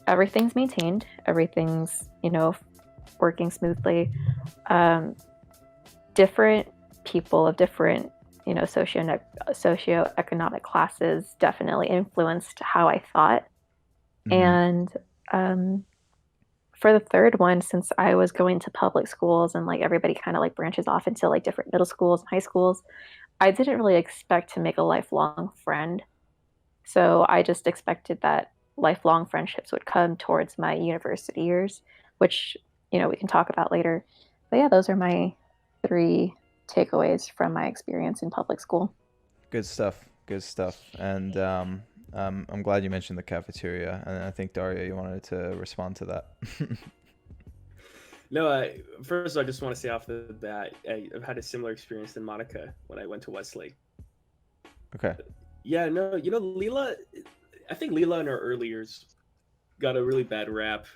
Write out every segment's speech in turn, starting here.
everything's maintained, everything's, working smoothly. Um, Different people of different, socioeconomic classes definitely influenced how I thought. Hmm. And um, for the third one, since I was going to public schools and like everybody kind of like branches off into like different middle schools and high schools, I didn't really expect to make a lifelong friend. So I just expected that lifelong friendships would come towards my university years, which, we can talk about later. But yeah, those are my three takeaways from my experience in public school. Good stuff. Good stuff. And I'm glad you mentioned the cafeteria. And I think Daria, you wanted to respond to that. No, first of all, I just want to say off the bat, I've had a similar experience than Monica when I went to Westlake. Okay. Yeah, no, Leela, I think Leela in our early years got a really bad rap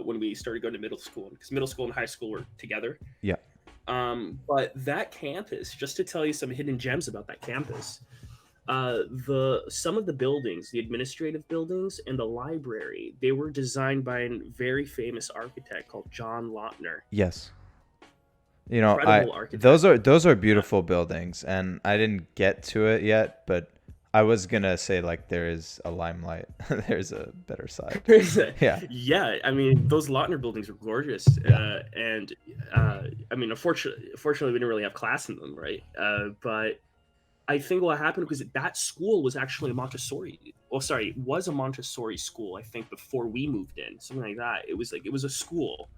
when we started going to middle school because middle school and high school were together. Yeah. But that campus, just to tell you some hidden gems about that campus, the some of the buildings, the administrative buildings and the library, they were designed by a very famous architect called John Lautner. Yes. I Incredible architect. those are Yeah. beautiful buildings, and I didn't get to it yet, but I was gonna say like there is a limelight. There's a better side. Yeah. Yeah, I mean those Lautner buildings were gorgeous, Yeah. and I mean, unfortunately, we didn't really have class in them, right? But I think what happened was that school was actually a Montessori. Well, sorry, it was a Montessori school. I think before we moved in, something like that. It was a school,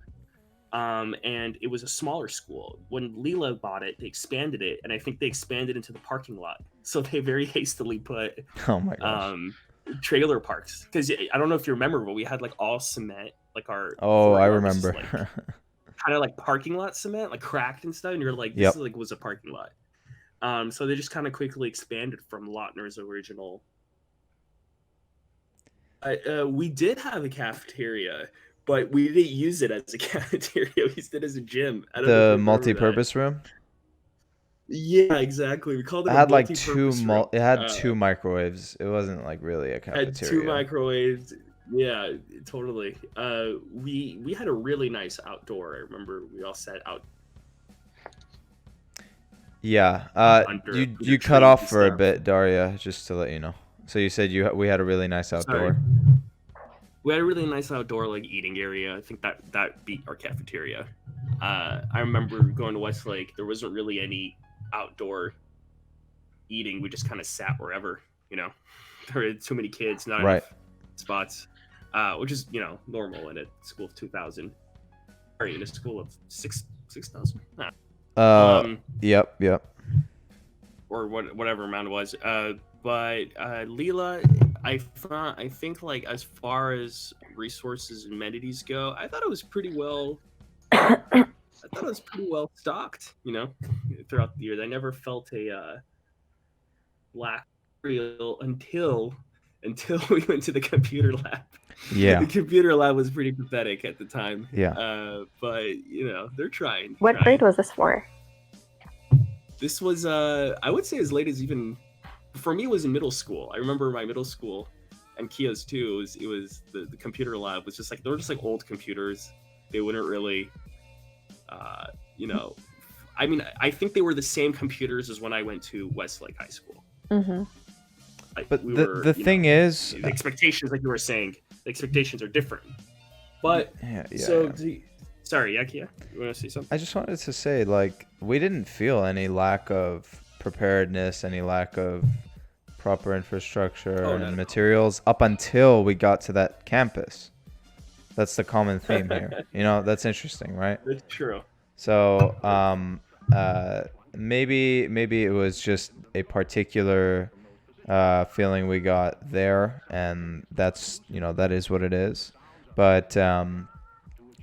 and it was a smaller school. When Leela bought it, they expanded it, and I think they expanded into the parking lot. So they very hastily put Oh my gosh. um, trailer parks because I don't know if you remember, but we had like all cement, like our Oh, I courtyard was just remember. like kind of like parking lot cement, like cracked and stuff. And you're like, this is Yep. like was a parking lot. So they just kind of quickly expanded from Lautner's original. We did have a cafeteria, but we didn't use it as a cafeteria. We used it as a gym. I don't know if The you remember that. multi-purpose room. Yeah, exactly. We called I it a had like multi-purpose room. it had two microwaves. It wasn't like really a Had two cafeteria. microwaves. Yeah, totally. We had a really nice outdoor. I remember we all sat out Yeah. You under cut trees off and for a stuff. bit, Daria, just to let you know. So you said we had a really nice Sorry. outdoor. We had a really nice outdoor like eating area. I think that beat our cafeteria. I remember going to Westlake. There wasn't really any outdoor eating. We just kind of sat wherever. You know, there were too many kids, not Right. enough spots, which is normal in a school of 2,000. Or in a school of 6,000. Uh Um, yep, yep. or whatever amount it was. But Leela, I think like as far as resources and amenities go, I thought it was pretty well. I thought it was pretty well stocked. Throughout the years, I never felt a lack real until we went to the computer lab. The Yeah. computer lab was pretty pathetic at the time. Yeah. But they're trying, What grade trying. was this for? This was I would say as late as even for me it was in middle school. I remember my middle school and Kia's too. It was the computer lab was just like they were just like old computers. They wouldn't really uh you know I mean I think they were the same computers as when I went to Westlake High School. Mm-hmm. Like But we the were the thing is, the expectations like you were saying, the expectations are different. But yeah, yeah, so yeah. sorry, yeah, Kia, you want to say something? I just wanted to say, like, we didn't feel any lack of preparedness, any lack of proper infrastructure Oh, not and at materials up until we got to that campus. That's the common theme all. here. That's interesting, right? That's true. So, maybe it was just a particular feeling we got there, and that is what it is. But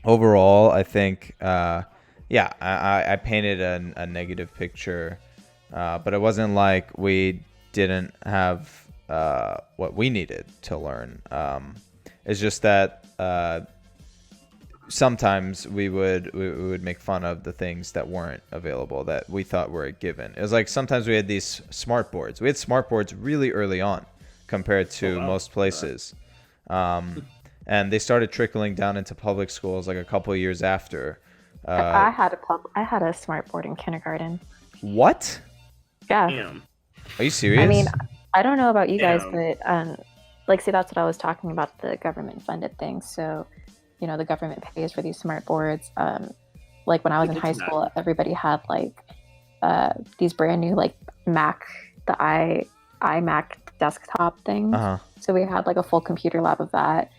overall, I think, yeah, I painted a negative picture, but it wasn't like we didn't have what we needed to learn. It's just that sometimes we would make fun of the things that weren't available that we thought were a given. It was like sometimes we had these smart boards. We had smart boards really early on compared Oh to wow. most places. Um, and they started trickling down into public schools like a couple of years after. I had a smart board in kindergarten. What? Yeah. Damn. Are you I mean, serious? I don't know about you guys, Damn. but like, see, that's what I was talking about, the government funded things. So, you know, the government pays for these smart boards. Like when I was in Get high to that. school, everybody had like these brand new like Mac, the iMac desktop things. Uh-huh. So we had like a full computer lab of that.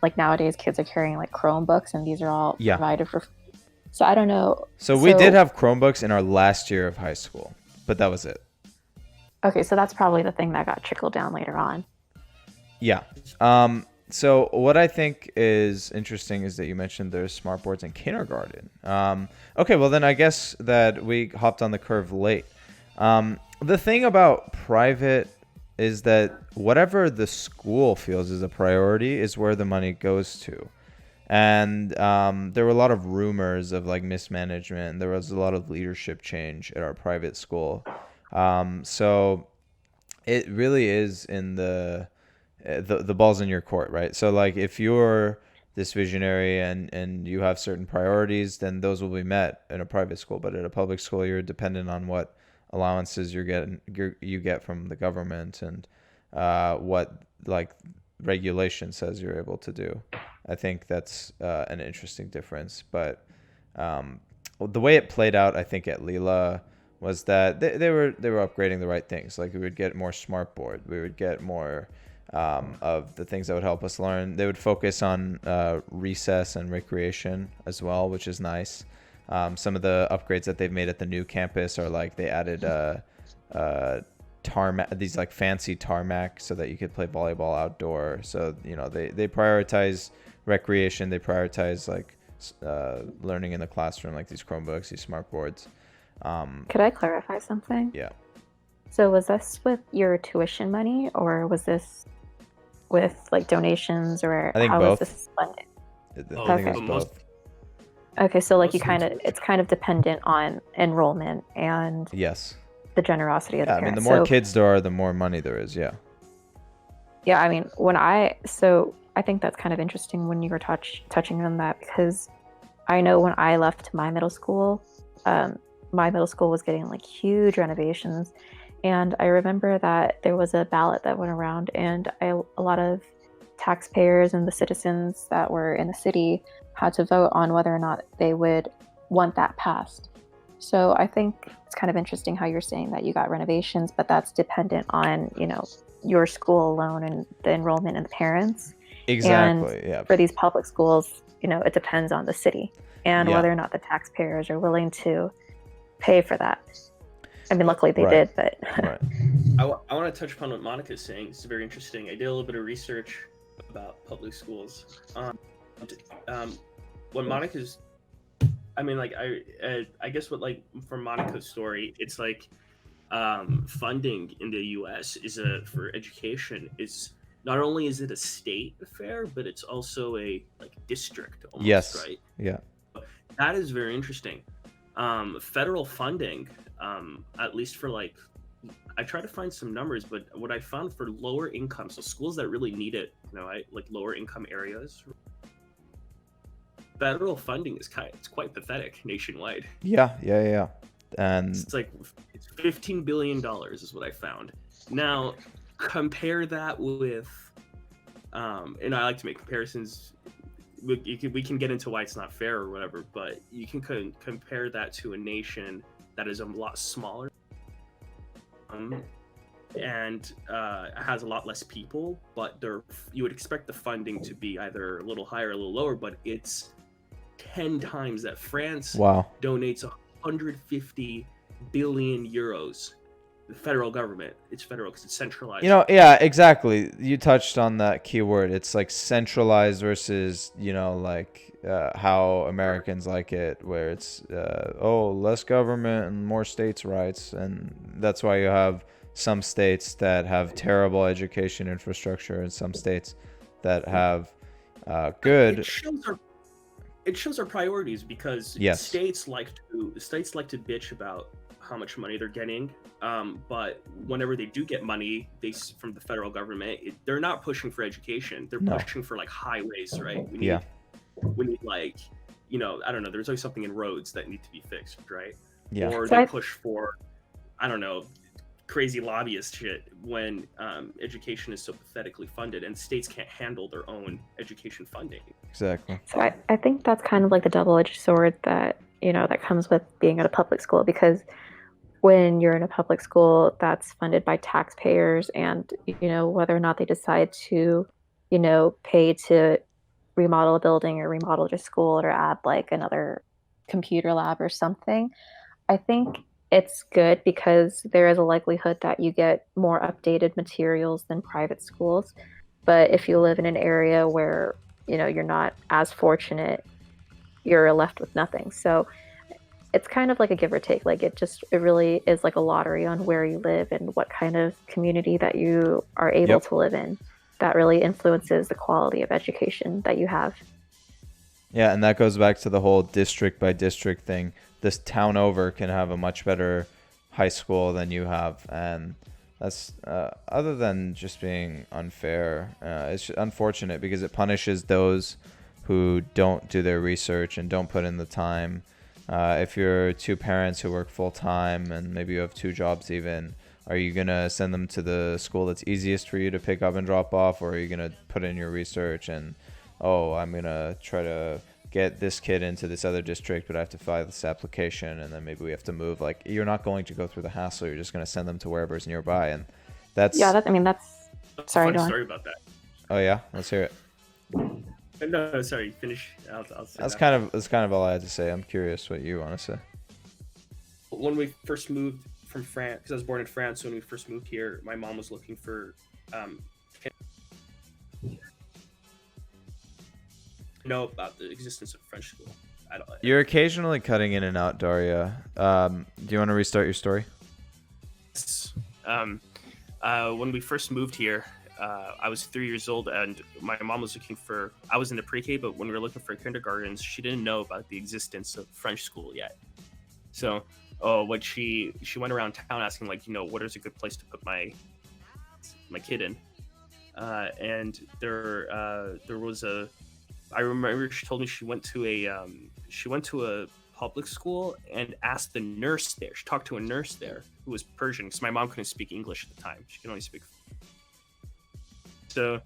Like nowadays, kids are carrying like Chromebooks, and these are all Yeah. provided for. So I don't know. So we did have Chromebooks in our last year of high school, but that was it. Okay, so that's probably the thing that got trickled down later on. Yeah. So what I think is interesting is that you mentioned there's smart boards in kindergarten. Okay, well then I guess that we hopped on the curve late. The thing about private is that whatever the school feels is a priority is where the money goes to. And there were a lot of rumors of like mismanagement. There was a lot of leadership change at our private school. So it really is in the ball's in your court, right? So like if you're this visionary and you have certain priorities, then those will be met in a private school. But at a public school, you're dependent on what allowances you get from the government and what like regulation says you're able to do. I think that's an interesting difference. But the way it played out, I think at Lila was that they were upgrading the right things. Like we would get more smart board, we would get more of the things that would help us learn. They would focus on recess and recreation as well, which is nice. Some of the upgrades that they've made at the new campus are like they added tarmac, these like fancy tarmac, so that you could play volleyball outdoor. So you know they prioritize recreation. They prioritize like learning in the classroom, like these Chromebooks, these smart boards. Could I clarify something? Yeah. So was this with your tuition money, or was this with like donations, or I think how both. was this funded? I think it was Okay. both. Okay, so like Most it's kind of dependent on enrollment and Yes. the generosity of the Yeah, I mean, parents. the more So kids there are, the more money there is. Yeah. yeah, I mean, so I think that's kind of interesting when you were touching on that, because I know when I left my middle school was getting like huge renovations, and I remember that there was a ballot that went around, and a lot of taxpayers and the citizens that were in the city had to vote on whether or not they would want that passed. So I think it's kind of interesting how you're saying that you got renovations, but that's dependent on, you know, your school alone and the enrollment and the parents. Exactly. And Yeah. for these public schools, you know, it depends on the city and Yeah. whether or not the taxpayers are willing to pay for that. I mean, luckily they Right. did, but Right. I want to touch upon what Monica's saying. It's very interesting. I did a little bit of research about public schools. When Monica's, I mean, like I guess what like from Monica's story, it's like funding in the U.S. for education is not only is it a state affair, but it's also a like district almost, Yes. right? Yeah. That is very interesting. Federal funding, at least for like, I try to find some numbers, but what I found for lower income, so schools that really need it, you know, like lower income areas, federal funding is it's quite pathetic nationwide. Yeah. Yeah. Yeah. And It's like it's $15 billion is what I found. Now compare that with, and I like to make comparisons. We can get into why it's not fair or whatever, but you can compare that to a nation that is a lot smaller and has a lot less people, but you would expect the funding to be either a little higher or a little lower, but it's 10 times that. France wow. donates 150 billion euros. The federal government, it's federal because it's centralized. You know, yeah, exactly. You touched on that key word. It's like centralized versus, you know, like how Americans like it, where it's, less government and more states' rights. And that's why you have some states that have terrible education infrastructure and some states that have good. It shows our priorities because Yes. states like to bitch about how much money they're getting. But whenever they do get money, from the federal government, they're not pushing for education. They're No. pushing for like highways, right? Yeah. We need like, I don't know. There's always something in roads that need to be fixed, right? Yeah. Or So they push for, I don't know, crazy lobbyist shit when education is so pathetically funded and states can't handle their own education funding. Exactly. So I think that's kind of like the double-edged sword that, that comes with being at a public school, because when you're in a public school that's funded by taxpayers, and, whether or not they decide to, pay to remodel a building or remodel your school or add like another computer lab or something, I think it's good because there is a likelihood that you get more updated materials than private schools. But if you live in an area where, you're not as fortunate, you're left with nothing. So it's kind of like a give or take. Like it really is like a lottery on where you live and what kind of community that you are able Yep. to live in. That really influences the quality of education that you have. Yeah, and that goes back to the whole district by district thing. This town over can have a much better high school than you have, and that's other than just being unfair, it's unfortunate because it punishes those who don't do their research and don't put in the time. If you're two parents who work full time and maybe you have two jobs even, are you going to send them to the school that's easiest for you to pick up and drop off, or are you going to put in your research and, oh, I'm going to try to get this kid into this other district, but I have to file this application, and then maybe we have to move. Like, you're not going to go through the hassle. You're just going to send them to wherever's nearby, and that's... Yeah, that's sorry, Funny go on. story about that. Oh, yeah? Let's hear it. No, sorry, finish. I'll say That's that. kind of all I had to say. I'm curious what you want to say. When we first moved from France, because I was born in France, so when we first moved here, my mom was looking for know about the existence of French school. You're occasionally cutting in and out, Daria. Do you want to restart your story? When we first moved here, I was 3 years old, and my mom was looking for. I was in the pre-K, but when we were looking for kindergartens, she didn't know about the existence of French school yet. So, what she went around town asking, like, what is a good place to put my kid in, and there was a. I remember she told me she went to a public school and asked the nurse there. She talked to a nurse there who was Persian, because my mom couldn't speak English at the time. She could only speak. So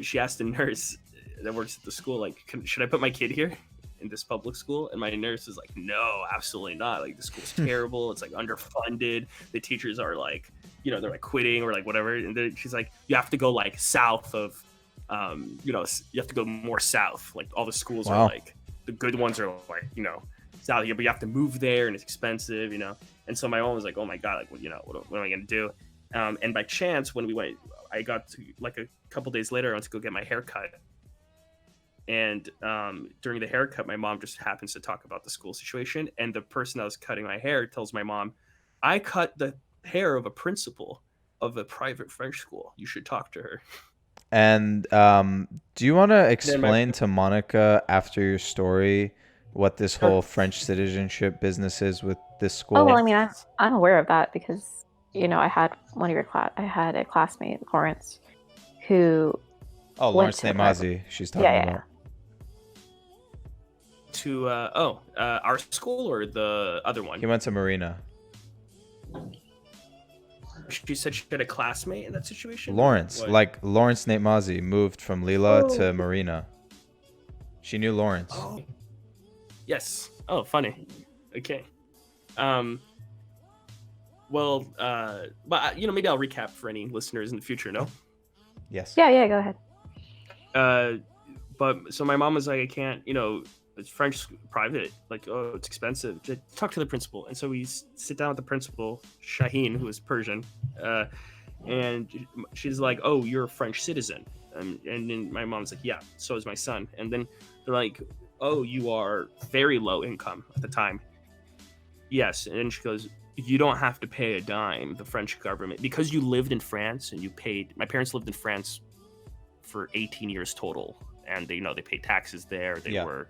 she asked the nurse that works at the school, like, should I put my kid here in this public school? And my nurse is like, no, absolutely not. Like, the school's terrible. It's like underfunded. The teachers are like, they're like quitting or like whatever. And she's like, you have to go like south of, you have to go more south. Like, all the schools are like, the good ones are like, south here, but you have to move there and it's expensive, And so my mom was like, oh my God, like, what am I going to do? And by chance, when we went, I got to, like, a couple days later, I went to go get my hair cut. And during the haircut, my mom just happens to talk about the school situation. And the person that was cutting my hair tells my mom, I cut the hair of a principal of a private French school. You should talk to her. And do you want to explain to Monica after your story what this whole French citizenship business is with this school? Oh, well, I mean, I'm aware of that because, I had I had a classmate, Lawrence, who Lawrence Nemazi, she's talking about. To our school or the other one? He went to Marina. She said she had a classmate in that situation? Lawrence, like Lawrence Nemazi moved from Lila to Marina. She knew Lawrence. Oh. Yes. Oh, funny. Okay. Well, but maybe I'll recap for any listeners in the future. No. Yes. Yeah. Go ahead. But so my mom was like, I can't. It's French private. Like, oh, it's expensive. Talk to the principal. And so we sit down with the principal, Shaheen, who is Persian, and she's like, oh, you're a French citizen. And then my mom's like, yeah, so is my son. And then they're like, oh, you are very low income at the time. Yes. And then she goes, you don't have to pay a dime, the French government, because you lived in France and you paid. My parents lived in France for 18 years total, and they paid taxes there. They were,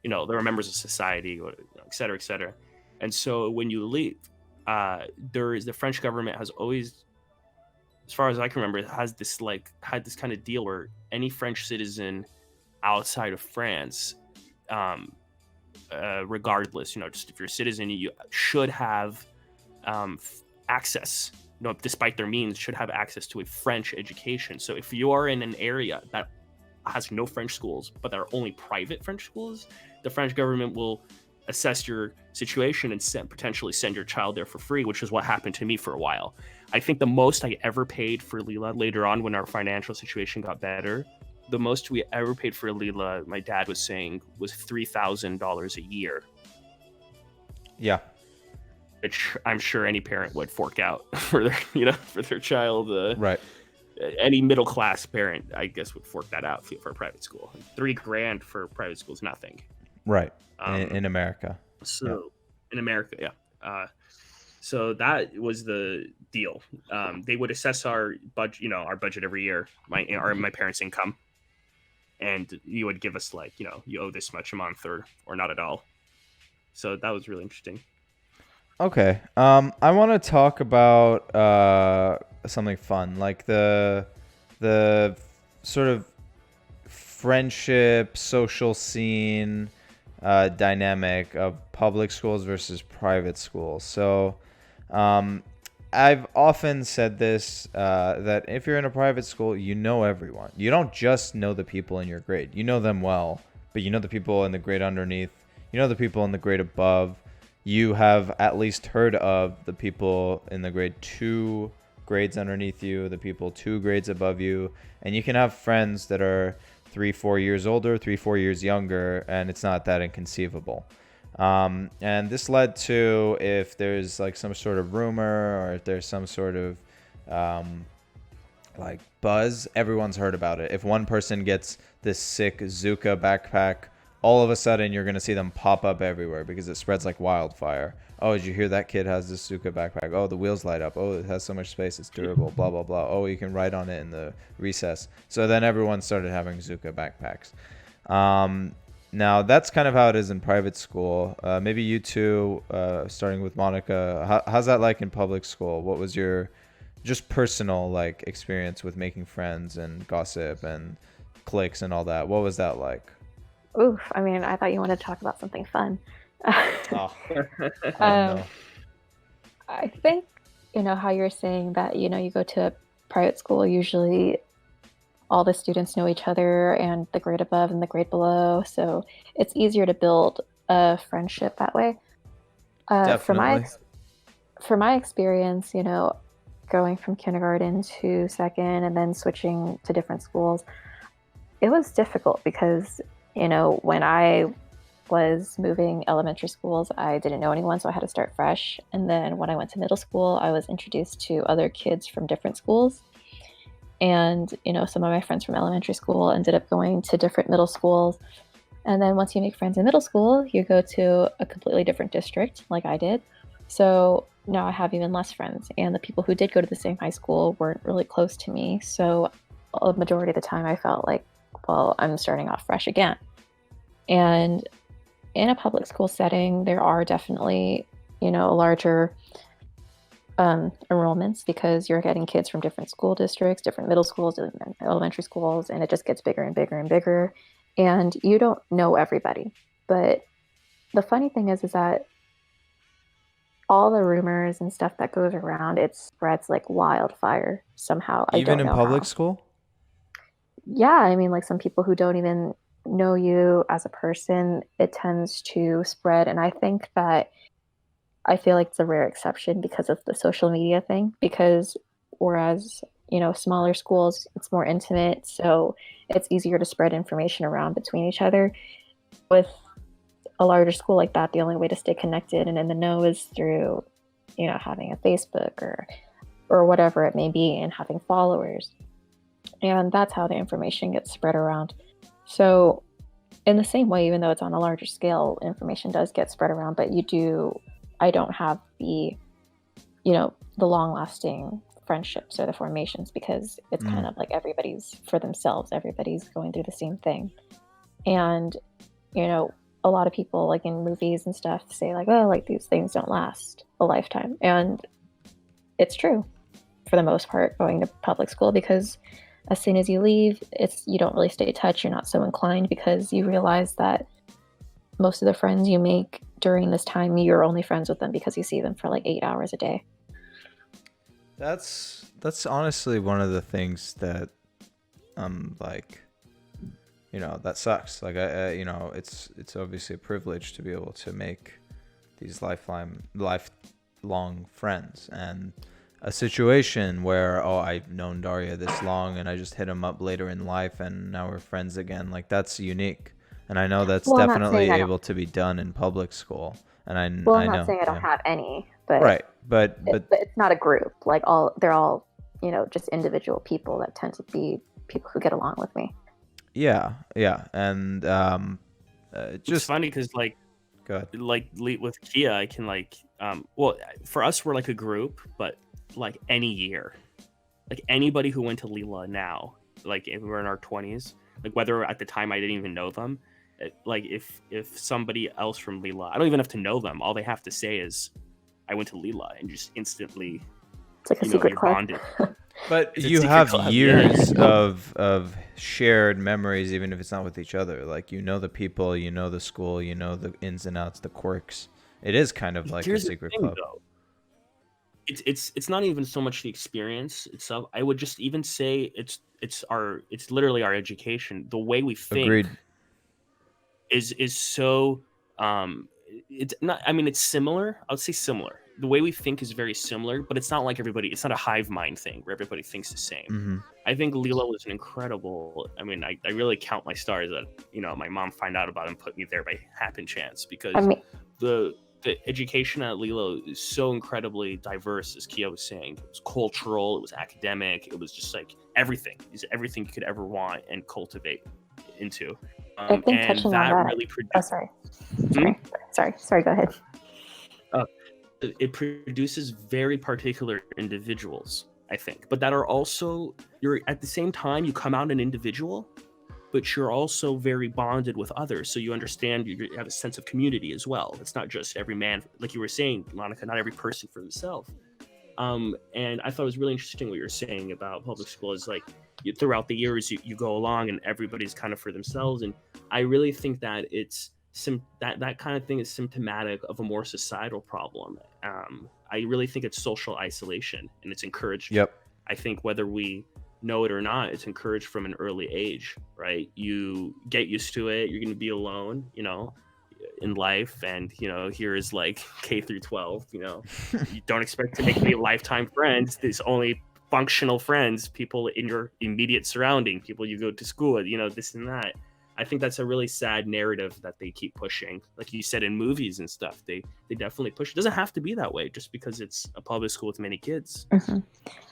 they were members of society, et cetera, et cetera. And so when you leave, the French government has always, as far as I can remember, had this kind of deal where any French citizen outside of France, regardless, just if you're a citizen, you should have access, despite their means, should have access to a French education. So if you are in an area that has no French schools, but there are only private French schools, the French government will assess your situation and potentially send your child there for free, which is what happened to me for a while. I think the most I ever paid for Leela later on, when our financial situation got better, the most we ever paid for Leela, my dad was saying, was $3,000 a year. Yeah. Which I'm sure any parent would fork out for their child. Right. Any middle class parent, I guess, would fork that out for a private school. $3,000 for private school is nothing. Right. In America. So in America, yeah. So that was the deal. They would assess our budget, our budget every year, my parents' income, and you would give us you owe this much a month or not at all. So that was really interesting. Okay. I want to talk about something fun, like the sort of friendship, social scene dynamic of public schools versus private schools. So I've often said this, that if you're in a private school, you know everyone. You don't just know the people in your grade. You know them well, but you know the people in the grade underneath. You know the people in the grade above. You have at least heard of the people in the grade 2 grades underneath you, the people 2 grades above you, and you can have friends that are 3-4 years older, 3-4 years younger, and it's not that inconceivable. And this led to, if there's like some sort of rumor or if there's some sort of like buzz, everyone's heard about it. If one person gets this sick Zuka backpack, all of a sudden you're going to see them pop up everywhere because it spreads like wildfire. Oh, did you hear that kid has this Zuka backpack? Oh, the wheels light up. Oh, it has so much space. It's durable, blah, blah, blah. Oh, you can write on it in the recess. So then everyone started having Zuka backpacks. Now, that's kind of how it is in private school. Maybe you two, starting with Monica, how's that like in public school? What was your just personal like experience with making friends and gossip and cliques and all that? What was that like? Oof, I mean, I thought you wanted to talk about something fun. Oh, Um, no. I think, how you're saying that, you go to a private school, usually all the students know each other and the grade above and the grade below. So it's easier to build a friendship that way. Definitely. For my experience, going from kindergarten to second and then switching to different schools, it was difficult because, when I was moving elementary schools, I didn't know anyone, so I had to start fresh. And then when I went to middle school, I was introduced to other kids from different schools. And, some of my friends from elementary school ended up going to different middle schools. And then once you make friends in middle school, you go to a completely different district, like I did. So now I have even less friends. And the people who did go to the same high school weren't really close to me. So a majority of the time I felt like, well, I'm starting off fresh again. And in a public school setting, there are definitely, larger enrollments because you're getting kids from different school districts, different middle schools, and elementary schools, and it just gets bigger and bigger and bigger. And you don't know everybody. But the funny thing is that all the rumors and stuff that goes around, it spreads like wildfire somehow. I Even don't in know public how. school? Yeah, I mean, like some people who don't even know you as a person, it tends to spread. And I think that I feel like it's a rare exception because of the social media thing. Because whereas, smaller schools, it's more intimate, so it's easier to spread information around between each other. With a larger school like that, the only way to stay connected and in the know is through, having a Facebook or whatever it may be and having followers. And that's how the information gets spread around. So in the same way, even though it's on a larger scale, information does get spread around, but I don't have the long lasting friendships or the formations because it's kind of like everybody's for themselves. Everybody's going through the same thing. And, a lot of people like in movies and stuff say like, oh, like these things don't last a lifetime, and it's true for the most part going to public school, because as soon as you leave, you don't really stay in touch. You're not so inclined because you realize that most of the friends you make during this time, you're only friends with them because you see them for like 8 hours a day. That's honestly one of the things that like, that sucks. Like it's obviously a privilege to be able to make these lifelong friends, and a situation where, oh, I've known Daria this long and I just hit him up later in life and now we're friends again. Like, that's unique. And I know that's Well, I'm not definitely saying I don't. able to be done in public school. And Well, I I'm not know, saying I don't yeah. have any, but Right. But but it's not a group. Like they're all just individual people that tend to be people who get along with me. yeah. And It's just funny because go ahead. with Kia, I can well, for us we're like a group, but like any year, like anybody who went to Leela now, like if we were in our 20s, like whether at the time I didn't even know them, like if somebody else from Leela, I don't even have to know them. All they have to say is, I went to Leela, and just instantly, It's like a secret you're club. bonded. But It's a you secret have club, years yeah. of shared memories, even if it's not with each other. Like, the people, the school, the ins and outs, the quirks. It is kind of like a Here's the secret thing, club. though. It's not even so much the experience itself. I would just even say it's literally our education. The way we think Agreed. is so it's not, I mean, it's similar. I would say similar. The way we think is very similar, but it's not like it's not a hive mind thing where everybody thinks the same. Mm-hmm. I think Lilo was an incredible, I mean, I really count my stars that my mom found out about and put me there by happen chance, because the education at Lilo is so incredibly diverse, as Kia was saying. It was cultural, it was academic, it was just like everything. It's everything you could ever want and cultivate into. I think and touching that on that. really produced. Oh, sorry. Go ahead. It produces very particular individuals, I think, but that are also, you're at the same time, you come out an individual, but you're also very bonded with others. So you understand, you have a sense of community as well. It's not just every man, like you were saying, Monica, not every person for themselves. And I thought it was really interesting what you were saying about public school is like, throughout the years, you go along and everybody's kind of for themselves. And I really think that it's that kind of thing is symptomatic of a more societal problem. I really think it's social isolation, and it's encouraged. Yep. I think whether we know it or not, it's encouraged from an early age, right? You get used to it. You're going to be alone, in life. And, here is like K through 12, you don't expect to make any lifetime friends. There's only functional friends, people in your immediate surrounding, people you go to school with, this and that. I think that's a really sad narrative that they keep pushing. Like you said, in movies and stuff, they definitely push. It doesn't have to be that way just because it's a public school with many kids. Mm-hmm.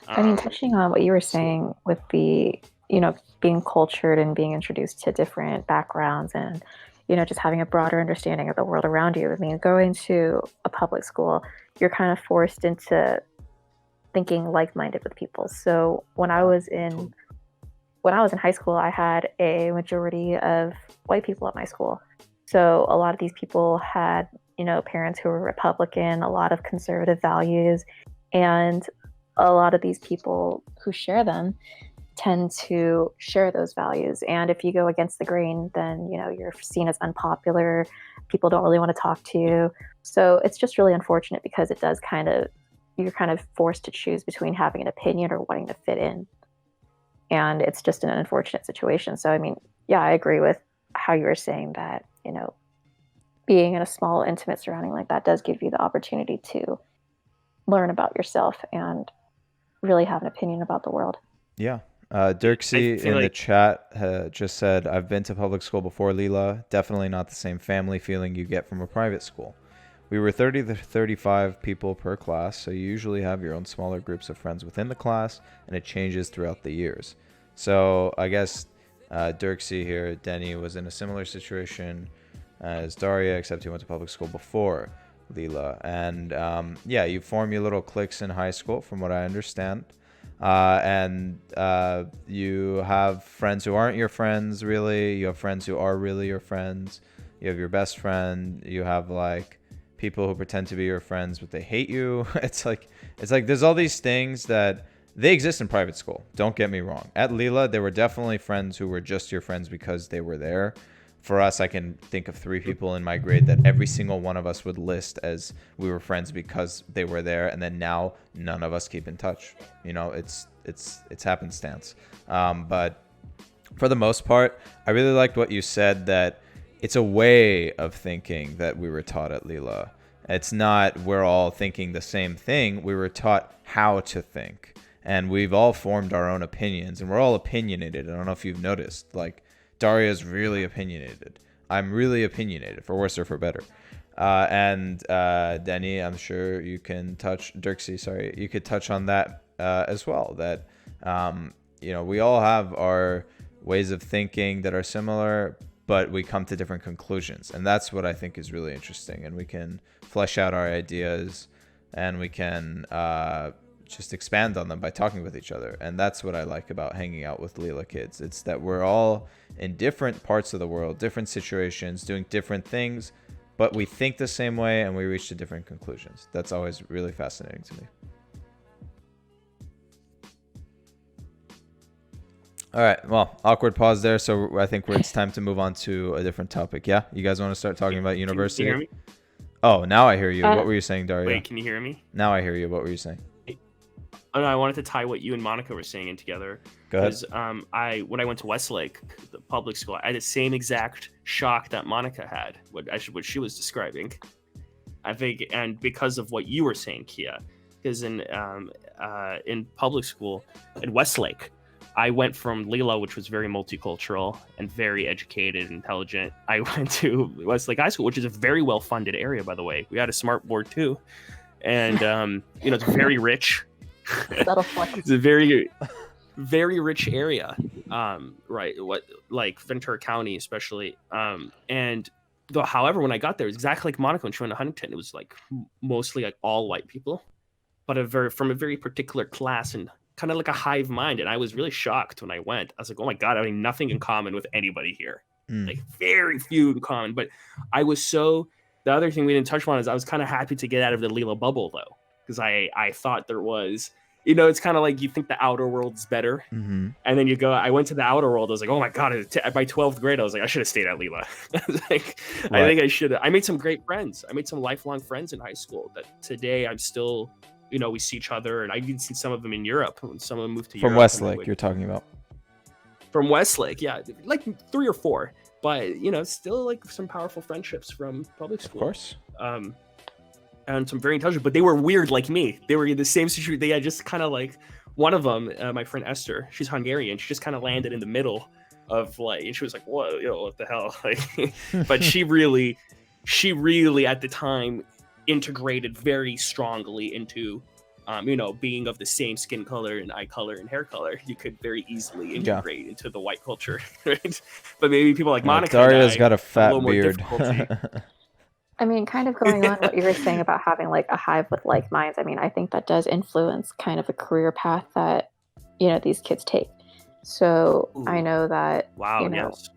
I mean, touching on what you were saying with the, being cultured and being introduced to different backgrounds and, just having a broader understanding of the world around you. I mean, going to a public school, you're kind of forced into thinking like-minded with people. So when I was in high school, I had a majority of white people at my school. So a lot of these people had, parents who were Republican, a lot of conservative values, and a lot of these people who share them tend to share those values. And if you go against the grain, then, you're seen as unpopular. People don't really want to talk to you. So it's just really unfortunate because it does you're kind of forced to choose between having an opinion or wanting to fit in. And it's just an unfortunate situation. So, I mean, yeah, I agree with how you were saying that, being in a small, intimate surrounding like that does give you the opportunity to learn about yourself and really have an opinion about the world. Yeah. Dirksy in the chat just said, I've been to public school before, Leela. Definitely not the same family feeling you get from a private school. We were 30 to 35 people per class, so you usually have your own smaller groups of friends within the class, and it changes throughout the years. So I guess Dirksy here, Denny, was in a similar situation as Daria, except he went to public school before Leela. And you form your little cliques in high school, from what I understand. And you have friends who aren't your friends, really. You have friends who are really your friends. you have your best friend, you have like people who pretend to be your friends but they hate you. It's like there's all these things that they exist in private school. Don't get me wrong. At Leela, there were definitely friends who were just your friends because they were there. For us, I can think of 3 people in my grade that every single one of us would list as we were friends because they were there, and then now none of us keep in touch. You know, it's happenstance. But for the most part, I really liked what you said, that it's a way of thinking that we were taught at Leela. It's not we're all thinking the same thing. We were taught how to think. And we've all formed our own opinions, and we're all opinionated. I don't know if you've noticed. Like, Daria's really opinionated. I'm really opinionated, for worse or for better. And Denny, I'm sure you can touch, Dirksy, sorry, you could touch on that as well. That, we all have our ways of thinking that are similar, but we come to different conclusions. And that's what I think is really interesting. And we can flesh out our ideas, and we can just expand on them by talking with each other. And that's what I like about hanging out with Leela kids. It's that we're all in different parts of the world, different situations, doing different things, but we think the same way and we reach to different conclusions. That's always really fascinating to me. All right, well, awkward pause there. So I think it's time to move on to a different topic. Yeah, you guys want to start talking about university? Can you hear me? Oh, now I hear you. What were you saying, Daria? Wait, can you hear me? Now I hear you. What were you saying? Oh, no, I wanted to tie what you and Monica were saying in together. Go ahead. Because when I went to Westlake, the public school, I had the same exact shock that Monica had, what she was describing. I think, and because of what you were saying, Kia, because in public school in Westlake, I went from Leela, which was very multicultural and very educated, intelligent. I went to Westlake High School, which is a very well-funded area, by the way. We had a smart board too, and it's very rich. It's a very, very rich area, right? Like Ventura County, especially. However, when I got there, it was exactly like Monica when she went to Huntington. It was like mostly like all white people, but from a very particular class and kind of like a hive mind. And I was really shocked when I went. I was like, oh my God, I have nothing in common with anybody here. Like very few in common. But the other thing we didn't touch on is I was kind of happy to get out of the Leela bubble though. Because I thought there was, it's kind of like you think the outer world's better. Mm-hmm. And then I went to the outer world. I was like, oh my God, by 12th grade, I was like, I should have stayed at Leela. I think I should have. I made some great friends. I made some lifelong friends in high school that today I'm still, we see each other. And I've even seen some of them in Europe when some of them moved to Europe. From Westlake, you're talking about? From Westlake, yeah. Like 3 or 4. But, still like some powerful friendships from public school. Of course. And some very intelligent, but they were weird like me. They were in the same situation. They had just kind of like, one of them, my friend Esther, she's Hungarian. She just kind of landed in the middle of like, and she was like, what, what the hell? Like, but she really at the time integrated very strongly into, being of the same skin color and eye color and hair color. You could very easily integrate into the white culture, right? But maybe people like Monica, Daria's got a fat beard. I mean, kind of going on what you were saying about having like a hive with like minds. I mean, I think that does influence kind of a career path that, these kids take. So Ooh. I know that, Yes.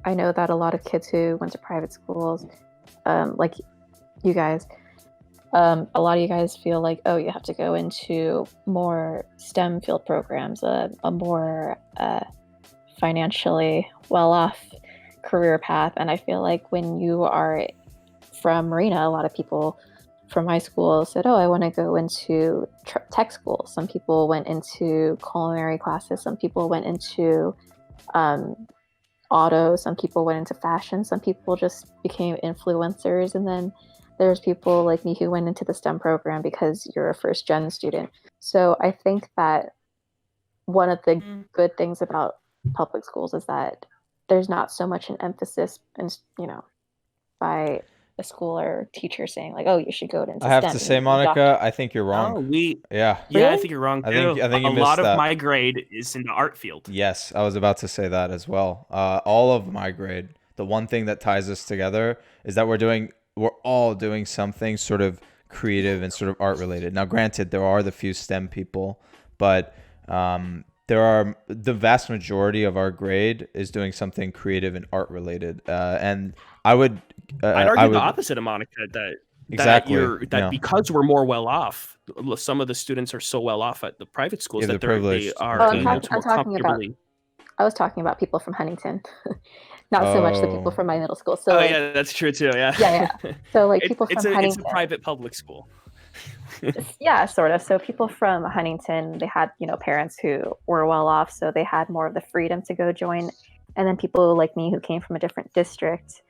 I know that a lot of kids who went to private schools, like you guys, a lot of you guys feel like, oh, you have to go into more STEM field programs, a more financially well-off career path. And I feel like when you are from Marina, a lot of people from high school said, oh, I want to go into tech school. Some people went into culinary classes. Some people went into auto. Some people went into fashion. Some people just became influencers. And then there's people like me who went into the STEM program because you're a first gen student. So I think that one of the good things about public schools is that there's not so much an emphasis, by a school or teacher saying like, oh, you should go into I have STEM to say, Monica, I think you're wrong. Yeah, Really? I think you're wrong too. I think you a missed lot that. of my grade is in the art field. Yes, I was about to say that as well. All of my grade, the one thing that ties us together is that we're all doing something sort of creative and sort of art related. Now, granted, there are the few STEM people, but the vast majority of our grade is doing something creative and art related. And I would. I'd I argue the would opposite of Monica, that exactly. Yeah. because we're more well off, some of the students are so well off at the private schools Yeah, the that they privileged are Oh, able entertainment. to more comfortably. I was talking about people from Huntington, not so much the people Oh, from my middle school. So Oh like, yeah, that's true too. Yeah, yeah. So like people it's from a Huntington, private public school. yeah, sort of. So people from Huntington, they had, parents who were well off, so they had more of the freedom to go join. And then people like me who came from a different district,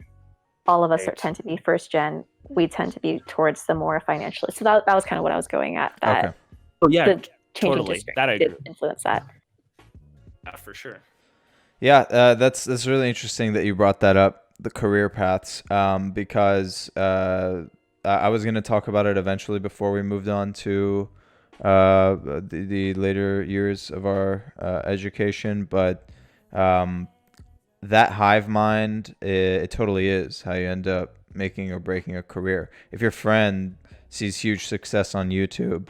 all of us tend to be first gen. We tend to be towards the more financially. So that was kind of what I was going at. That okay. Oh yeah, the changing totally. district That I did agree. influence that. For sure. Yeah, that's really interesting that you brought that up, the career paths, because I was going to talk about it eventually before we moved on to the later years of our education, but that hive mind, it totally is how you end up making or breaking a career. If your friend sees huge success on YouTube,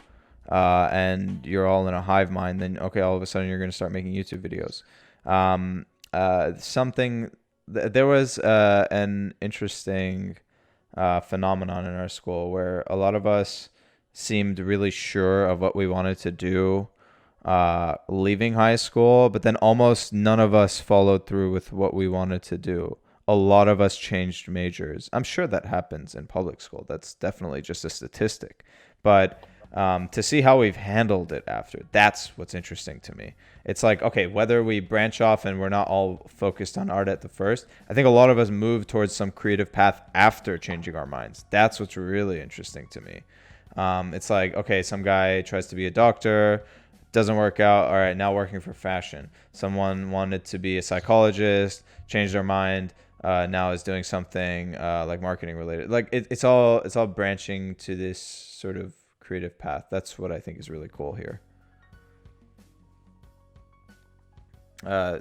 and you're all in a hive mind, then okay, all of a sudden you're going to start making YouTube videos. There was an interesting phenomenon in our school where a lot of us seemed really sure of what we wanted to do leaving high school, but then almost none of us followed through with what we wanted to do. A lot of us changed majors. I'm sure that happens in public school. That's definitely just a statistic. But to see how we've handled it after, that's what's interesting to me. It's like, okay, whether we branch off and we're not all focused on art at the first, I think a lot of us move towards some creative path after changing our minds. That's what's really interesting to me. It's like, okay, some guy tries to be a doctor, doesn't work out. All right, now working for fashion. Someone wanted to be a psychologist, changed their mind, now is doing something like marketing related. Like it's all branching to this sort of creative path. That's what I think is really cool here.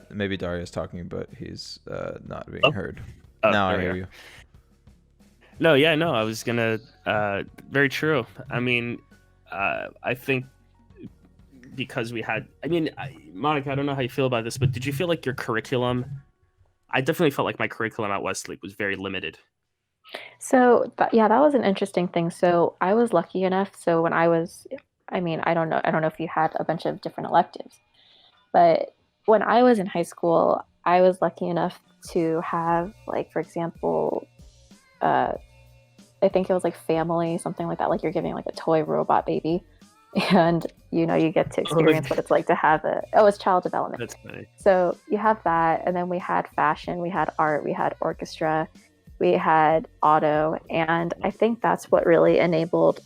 Maybe Daria's talking, but he's not being heard. Now I hear you. No, yeah, no, I was gonna. Very true. I mean, I think because we had. I mean, Monica, I don't know how you feel about this, but did you feel like your curriculum? I definitely felt like my curriculum at Westlake was very limited. So yeah, that was an interesting thing. So I was lucky enough. So when I don't know if you had a bunch of different electives, but when I was in high school, I was lucky enough to have, like, for example, I think it was like family, something like that. Like you're giving like a toy robot baby, and you get to experience what it's like to have it's child development. That's funny. So you have that, and then we had fashion, we had art, we had orchestra, we had auto, and I think that's what really enabled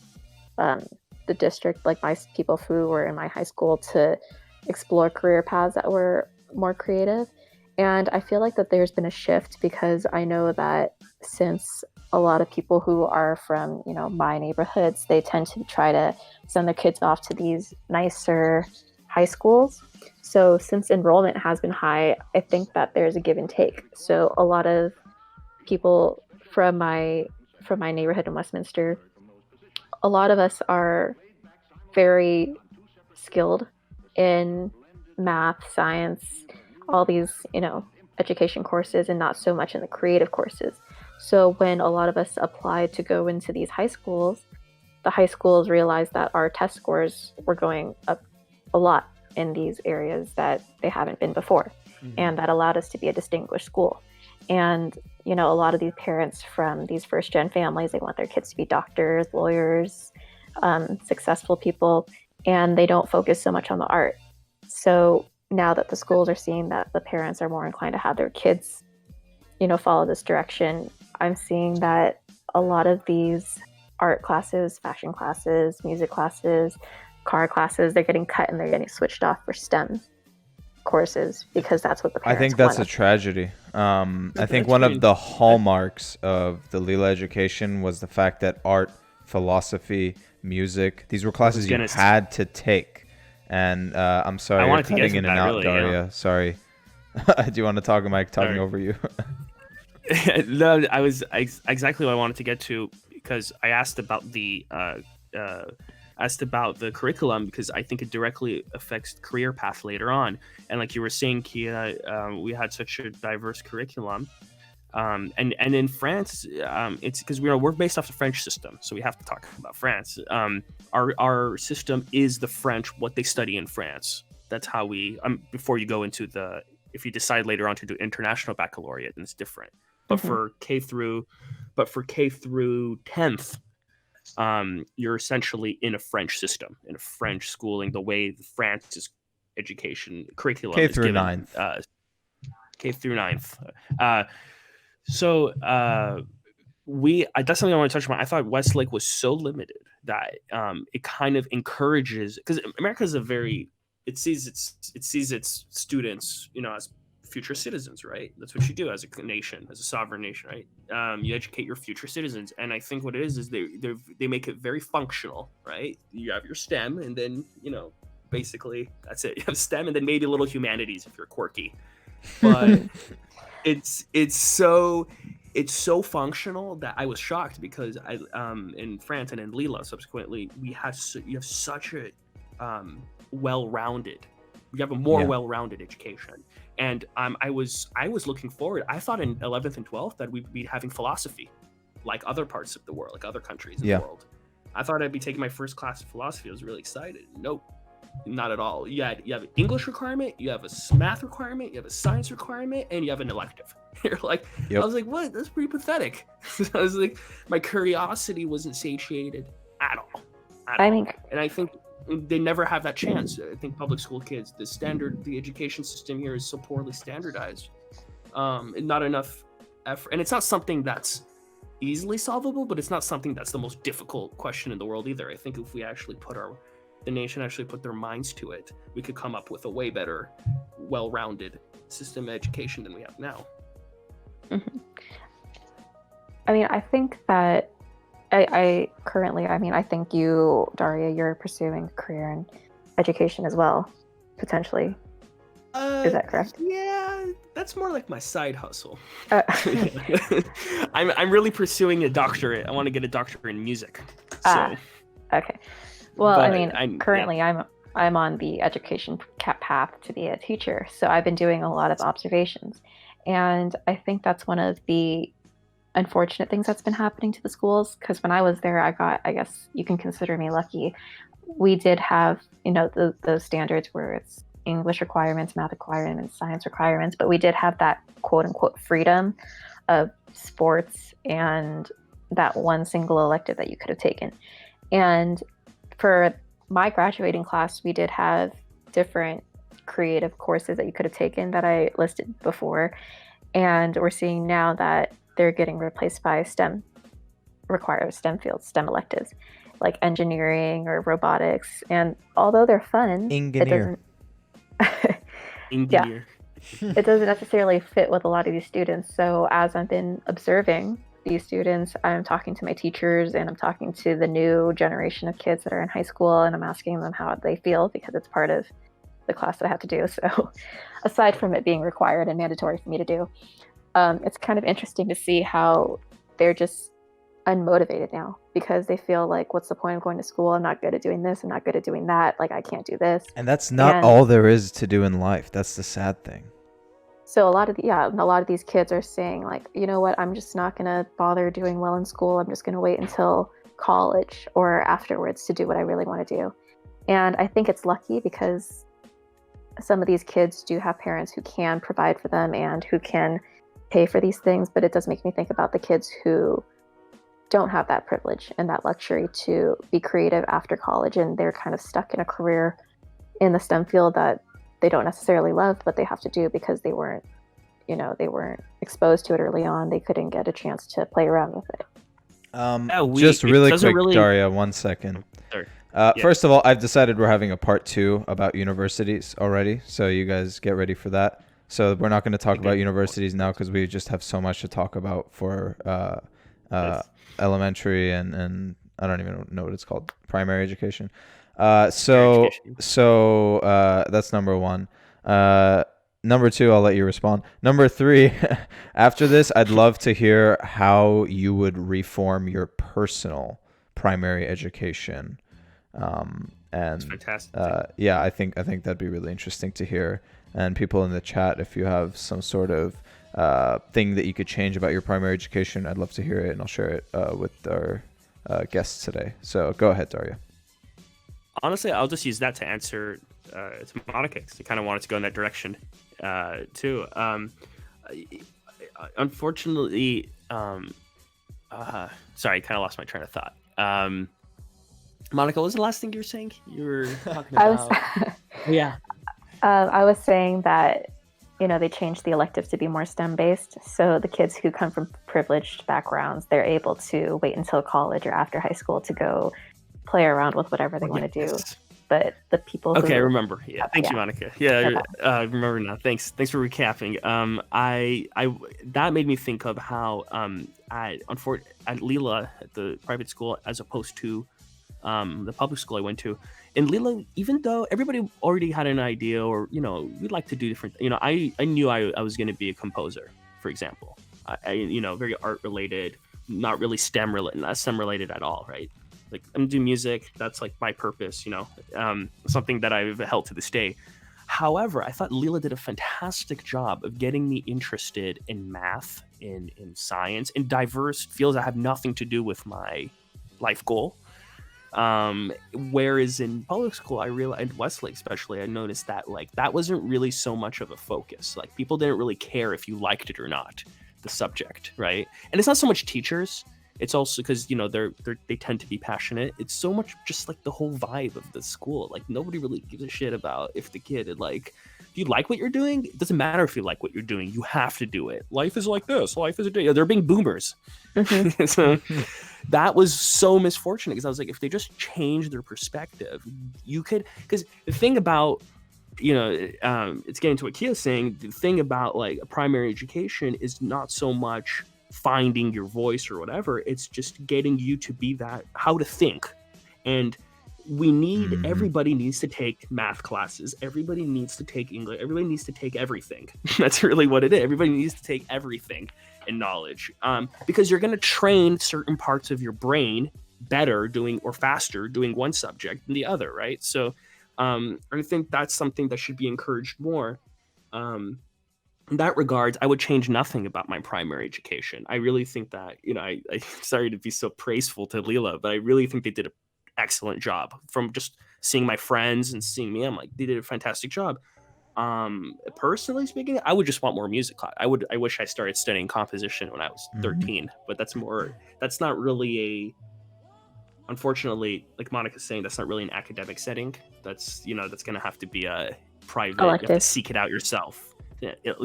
the district, like my people who were in my high school, to explore career paths that were more creative. And I feel like that there's been a shift, because I know that since a lot of people who are from, my neighborhoods, they tend to try to send their kids off to these nicer high schools. So since enrollment has been high, I think that there's a give and take. So a lot of people from my neighborhood in Westminster, a lot of us are very skilled in math, science, all these, education courses, and not so much in the creative courses. So when a lot of us applied to go into these high schools, the high schools realized that our test scores were going up a lot in these areas that they haven't been before. Mm-hmm. And that allowed us to be a distinguished school. And, a lot of these parents from these first-gen families, they want their kids to be doctors, lawyers, successful people, and they don't focus so much on the art. So now that the schools are seeing that the parents are more inclined to have their kids, follow this direction, I'm seeing that a lot of these art classes, fashion classes, music classes, car classes, they're getting cut and they're getting switched off for STEM courses, because that's what the parents I think that's want. a tragedy. I think one of the hallmarks of the Lila education was the fact that art, philosophy, music, these were classes you had to take. And I'm sorry, you're cutting in and out, really, Daria. Yeah. Sorry. Do you want to talk? Am I talking over you? No, I was exactly what I wanted to get to, because I asked about the curriculum, because I think it directly affects career path later on. And like you were saying, Kia, we had such a diverse curriculum. And in France, it's because we're based off the French system, so we have to talk about France. Our system is the French, what they study in France. That's how we. Before you go into if you decide later on to do international baccalaureate, then it's different. But for K through 10th, you're essentially in a French system, in a French schooling, the way France's education curriculum K is through given. ninth. K through 9th. So that's something I want to touch on. I thought Westlake was so limited that it kind of encourages, because America is it sees its students, as future citizens, right? That's what you do as a nation, as a sovereign nation, right? You educate your future citizens, and I think what it is they make it very functional, right? You have your STEM, and then basically that's it. You have STEM, and then maybe a little humanities if you're quirky, but it's so functional that I was shocked, because in France and in Lille subsequently you have such a well-rounded, you have a more well-rounded education. And I was looking forward. I thought in 11th and 12th that we'd be having philosophy, like other parts of the world, like other countries in the world. I thought I'd be taking my first class of philosophy. I was really excited. Nope, not at all. You have an English requirement, you have a math requirement, you have a science requirement, and you have an elective. You're like, I was like, what? That's pretty pathetic. I was like, my curiosity wasn't satiated at all. And I think they never have that chance. I think public school kids, the education system here is so poorly standardized, and not enough effort. And it's not something that's easily solvable, but it's not something that's the most difficult question in the world either. I think if we actually the nation actually put their minds to it, we could come up with a way better, well-rounded system of education than we have now. Mm-hmm. I mean, I think that I think you, Daria, you're pursuing a career in education as well, potentially. Is that correct? Yeah, that's more like my side hustle. I'm really pursuing a doctorate. I want to get a doctorate in music. So. Okay. Well, currently I'm on the education path to be a teacher, so I've been doing a lot of observations, and I think that's one of the unfortunate things that's been happening to the schools, because when I was there, I guess you can consider me lucky. We did have, those standards where it's English requirements, math requirements, science requirements, but we did have that quote unquote freedom of sports and that one single elective that you could have taken. And for my graduating class, we did have different creative courses that you could have taken that I listed before. And we're seeing now that they're getting replaced by STEM fields, STEM electives, like engineering or robotics. And although they're fun, Engineer. it doesn't necessarily fit with a lot of these students. So as I've been observing these students, I'm talking to my teachers, and I'm talking to the new generation of kids that are in high school, and I'm asking them how they feel, because it's part of the class that I have to do. So aside from it being required and mandatory for me to do, it's kind of interesting to see how they're just unmotivated now, because they feel like, what's the point of going to school? I'm not good at doing this. I'm not good at doing that. Like, I can't do this. And that's not all there is to do in life. That's the sad thing. So a lot of these kids are saying, like, you know what? I'm just not going to bother doing well in school. I'm just going to wait until college or afterwards to do what I really want to do. And I think it's lucky, because some of these kids do have parents who can provide for them and who can pay for these things, but it does make me think about the kids who don't have that privilege and that luxury to be creative after college, and they're kind of stuck in a career in the STEM field that they don't necessarily love, but they have to do because they weren't exposed to it early on. They couldn't get a chance to play around with it. Just really quick, Daria, 1 second. First of all, I've decided we're having a part 2 about universities already, so you guys get ready for that. So we're not going to talk about universities now, because we just have so much to talk about for elementary and I don't even know what it's called, primary education. So that's number 1. Number 2, I'll let you respond. Number 3, after this, I'd love to hear how you would reform your personal primary education. That's fantastic. I think that'd be really interesting to hear. And people in the chat, if you have some sort of thing that you could change about your primary education, I'd love to hear it, and I'll share it with our guests today. So go ahead, Daria. Honestly, I'll just use that to answer to Monica, because I kind of wanted to go in that direction too. Unfortunately, sorry, I kind of lost my train of thought. Monica, what was the last thing you were saying? You were talking about. Yeah. I was saying that, they changed the electives to be more STEM based. So the kids who come from privileged backgrounds, they're able to wait until college or after high school to go play around with whatever they want to do. But the people I remember. Yeah, thank you, Monica. Yeah, I remember now. Thanks for recapping. I that made me think of how at Leela, at the private school, as opposed to the public school I went to. In Leela, even though everybody already had an idea, or we'd like to do different, I knew I was going to be a composer, for example. I very art related, not really STEM related, not STEM related at all, right? Like, I'm doing music, that's like my purpose, something that I've held to this day. However, I thought Leela did a fantastic job of getting me interested in math, in science, in diverse fields that have nothing to do with my life goal. Whereas in public school, I realized, Westlake especially, I noticed that that wasn't really so much of a focus. Like, people didn't really care if you liked it or not, the subject, right? And it's not so much teachers. It's also because they tend to be passionate. It's so much just like the whole vibe of the school. Like, nobody really gives a shit about if the kid do you like what you're doing? It doesn't matter if you like what you're doing. You have to do it. Life is like this. Life is a day. They're being boomers. Mm-hmm. So that was so misfortunate, because I was like, if they just change their perspective, you could. Because the thing about it's getting to what Kia's saying. The thing about like a primary education is not so much finding your voice or whatever. It's just getting you to be how to think. And we need, everybody needs to take math classes. Everybody needs to take English. Everybody needs to take everything. That's really what it is. Everybody needs to take everything in knowledge. Because you're going to train certain parts of your brain better or faster doing one subject than the other, right? So I think that's something that should be encouraged more. In that regards, I would change nothing about my primary education. I really think that, I sorry to be so praiseful to Leela, but I really think they did an excellent job. From just seeing my friends and seeing me, I'm like, they did a fantastic job. Personally speaking, I would just want more music class. I wish I started studying composition when I was 13, but that's not really unfortunately, like Monica's saying, that's not really an academic setting. That's, that's going to have to be a private, elective. You have to seek it out yourself.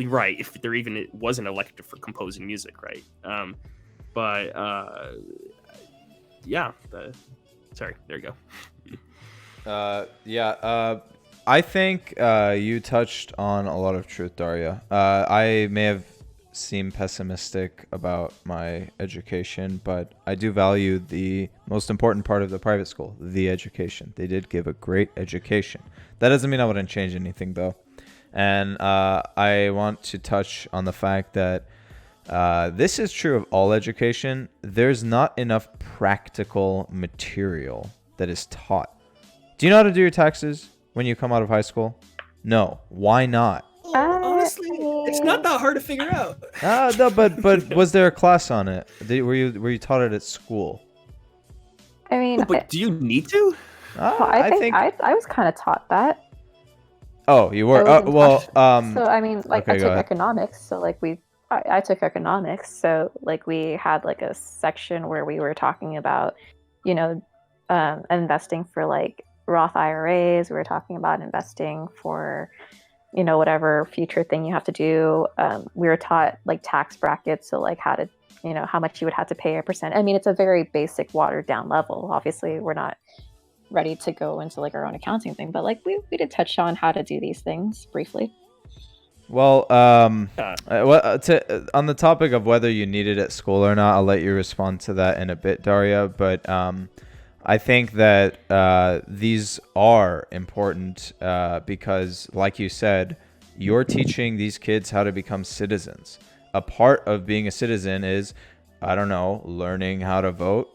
Right, if there even it wasn't elective for composing music, right? Sorry, there you go. I think you touched on a lot of truth, Daria. I may have seemed pessimistic about my education, but I do value the most important part of the private school, the education. They did give a great education. That doesn't mean I wouldn't change anything, though. And I want to touch on the fact that this is true of all education. There's not enough practical material that is taught. Do you know how to do your taxes when you come out of high school? No. Why not? Honestly, it's not that hard to figure out. No, but was there a class on it? Were you taught it at school? I mean, but do you need to? I think I was kind of taught that. Oh, you were? So I mean, like, okay, I took economics, so like I took economics, so like we had like a section where we were talking about, investing for like Roth IRAs. We were talking about investing for, whatever future thing you have to do. We were taught like tax brackets, so like how to, how much you would have to pay a percent. I mean, it's a very basic, watered down level. Obviously, we're not ready to go into like our own accounting thing, but like we did touch on how to do these things briefly. Well, on the topic of whether you need it at school or not, I'll let you respond to that in a bit, Daria. But I think that these are important because, like you said, you're teaching these kids how to become citizens. A part of being a citizen is, I don't know, learning how to vote,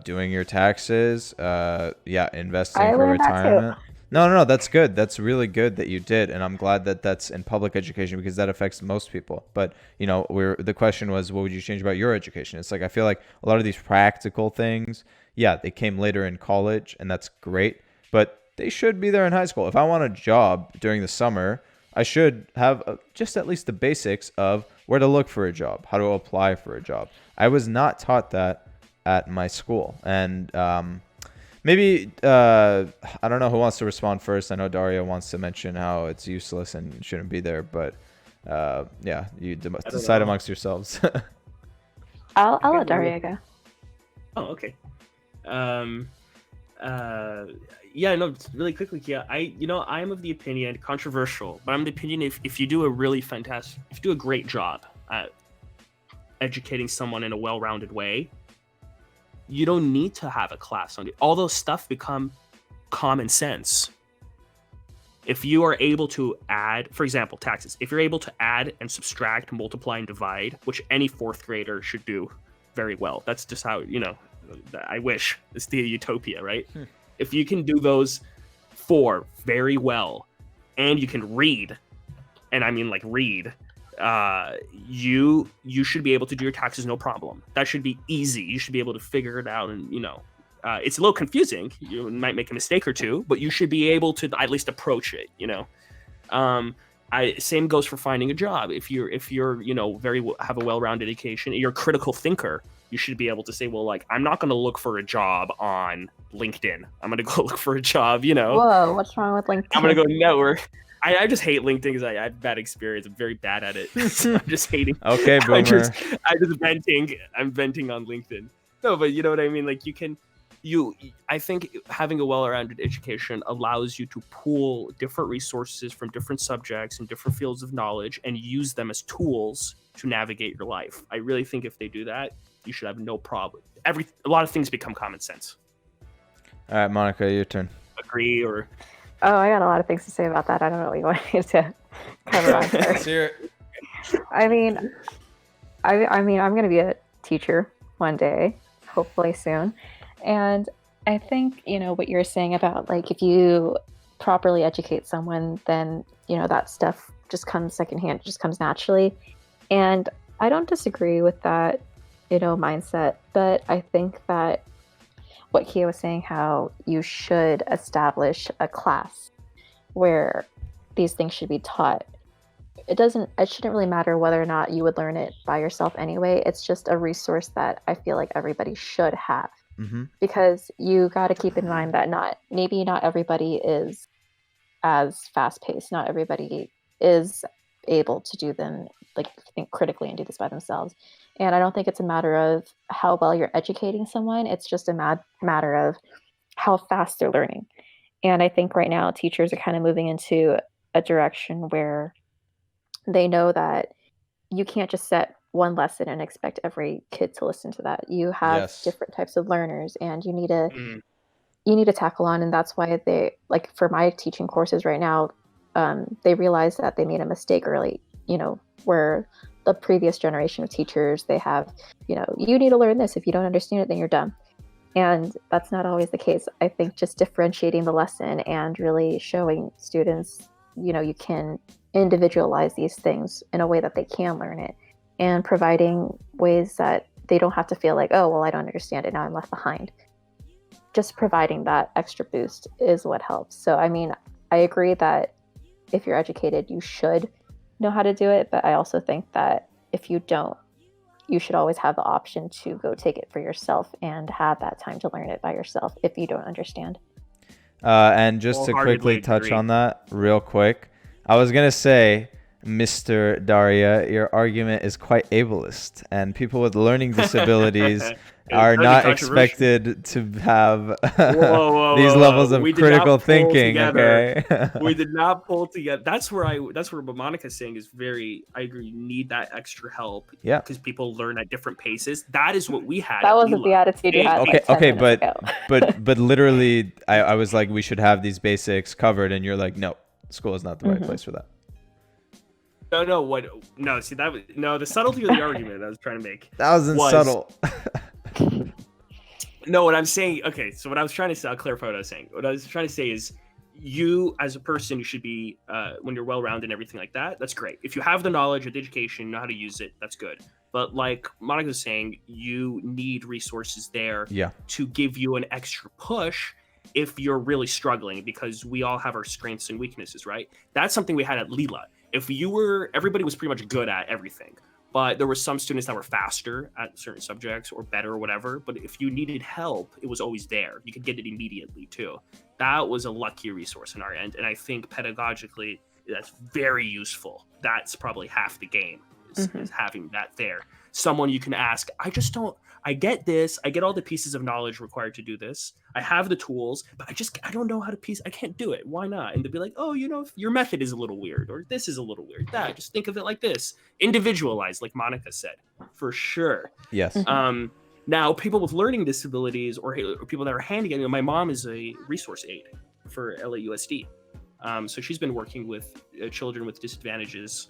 doing your taxes, investing for retirement. No, that's good. That's really good that you did, and I'm glad that that's in public education because that affects most people. But the question was, what would you change about your education? It's like I feel like a lot of these practical things, yeah, they came later in college, and that's great, but they should be there in high school. If I want a job during the summer, I should have just at least the basics of where to look for a job, how to apply for a job. I was not taught that at my school, and maybe I don't know who wants to respond first. I know Daria wants to mention how it's useless and shouldn't be there, but yeah, you decide amongst yourselves. I'll let Daria go. Oh, okay. Yeah, no, really quickly, Kia. I'm of the opinion, controversial, but I'm of the opinion if you do if you do a great job at educating someone in a well-rounded way, you don't need to have a class on it. All those stuff become common sense. If you are able to add, for example, taxes, if you're able to add and subtract, multiply and divide, which any fourth grader should do very well. That's just how, I wish. It's the utopia, right? If you can do those four very well, and you can read, and I mean like read, you should be able to do your taxes no problem. That should be easy. You should be able to figure it out, and it's a little confusing. You might make a mistake or two, but you should be able to at least approach it. Same goes for finding a job. If you're have a well-rounded education, you're a critical thinker. You should be able to say, well, like, I'm not going to look for a job on LinkedIn. I'm going to go look for a job, Whoa, what's wrong with LinkedIn? I'm going to go network. I just hate LinkedIn because I had bad experience. I'm very bad at it. So I'm just hating. Okay, boomer. I'm venting on LinkedIn. No, but you know what I mean? Like I think having a well-rounded education allows you to pool different resources from different subjects and different fields of knowledge and use them as tools to navigate your life. I really think if they do that, you should have no problem. A lot of things become common sense. All right, Monica, your turn. Agree or? Oh, I got a lot of things to say about that. I don't know what you want me to cover on first. Let's hear it. I mean, I'm going to be a teacher one day, hopefully soon. And I think, what you're saying about, like, if you properly educate someone, then, that stuff just comes secondhand, it just comes naturally. And I don't disagree with that, mindset. But I think that what Kia was saying, how you should establish a class where these things should be taught. It shouldn't really matter whether or not you would learn it by yourself anyway. It's just a resource that I feel like everybody should have. Mm-hmm. Because you got to keep in mind that not everybody is as fast paced. Not everybody is able to do them, like, think critically and do this by themselves. And I don't think it's a matter of how well you're educating someone. It's just a matter of how fast they're learning. And I think right now teachers are kind of moving into a direction where they know that you can't just set one lesson and expect every kid to listen to that. You have different types of learners, and you need to tackle on. And that's why they, like, for my teaching courses right now, they realized that they made a mistake early, where the previous generation of teachers, they have, you need to learn this. If you don't understand it, then you're dumb. And that's not always the case. I think just differentiating the lesson and really showing students, you can individualize these things in a way that they can learn it, and providing ways that they don't have to feel like, oh, well, I don't understand it, now I'm left behind. Just providing that extra boost is what helps. So, I mean, I agree that if you're educated, you should know how to do it. But I also think that if you don't, you should always have the option to go take it for yourself and have that time to learn it by yourself if you don't understand. And just to quickly touch on that real quick, I was going to say, Mr. Daria, your argument is quite ableist, and people with learning disabilities are not expected to have these levels of critical thinking. Okay, we did not pull together. That's where what Monica's saying is very. I agree. You need that extra help. Yeah, because people learn at different paces. That is what we had. That wasn't the attitude you had. Okay, but literally, I was like, we should have these basics covered, and you're like, no, school is not the right place for that. No, see, the subtlety of the argument I was trying to make. That wasn't subtle. No, what I'm saying, okay, so what I was trying to say, I'll clarify what I was saying. What I was trying to say is, you as a person, you should be when you're well-rounded and everything like that, that's great. If you have the knowledge or the education, know how to use it, that's good. But like Monica was saying, you need resources there Yeah. to give you an extra push if you're really struggling, because we all have our strengths and weaknesses, right? That's something we had at Lila. If you were, everybody was pretty much good at everything, but there were some students that were faster at certain subjects or better or whatever. But if you needed help, it was always there. You could get it immediately too. That was a lucky resource on our end. And I think pedagogically, that's very useful. That's probably half the game is having that there. Someone you can ask, I get this. I get all the pieces of knowledge required to do this. I have the tools, but I don't know how to I can't do it. Why not? And they'll be like, oh, your method is a little weird, or this is a little weird. Just think of it like this. Individualized, like Monica said, for sure. Yes. Now, people with learning disabilities or people that are handicapped, my mom is a resource aide for LAUSD. So she's been working with children with disadvantages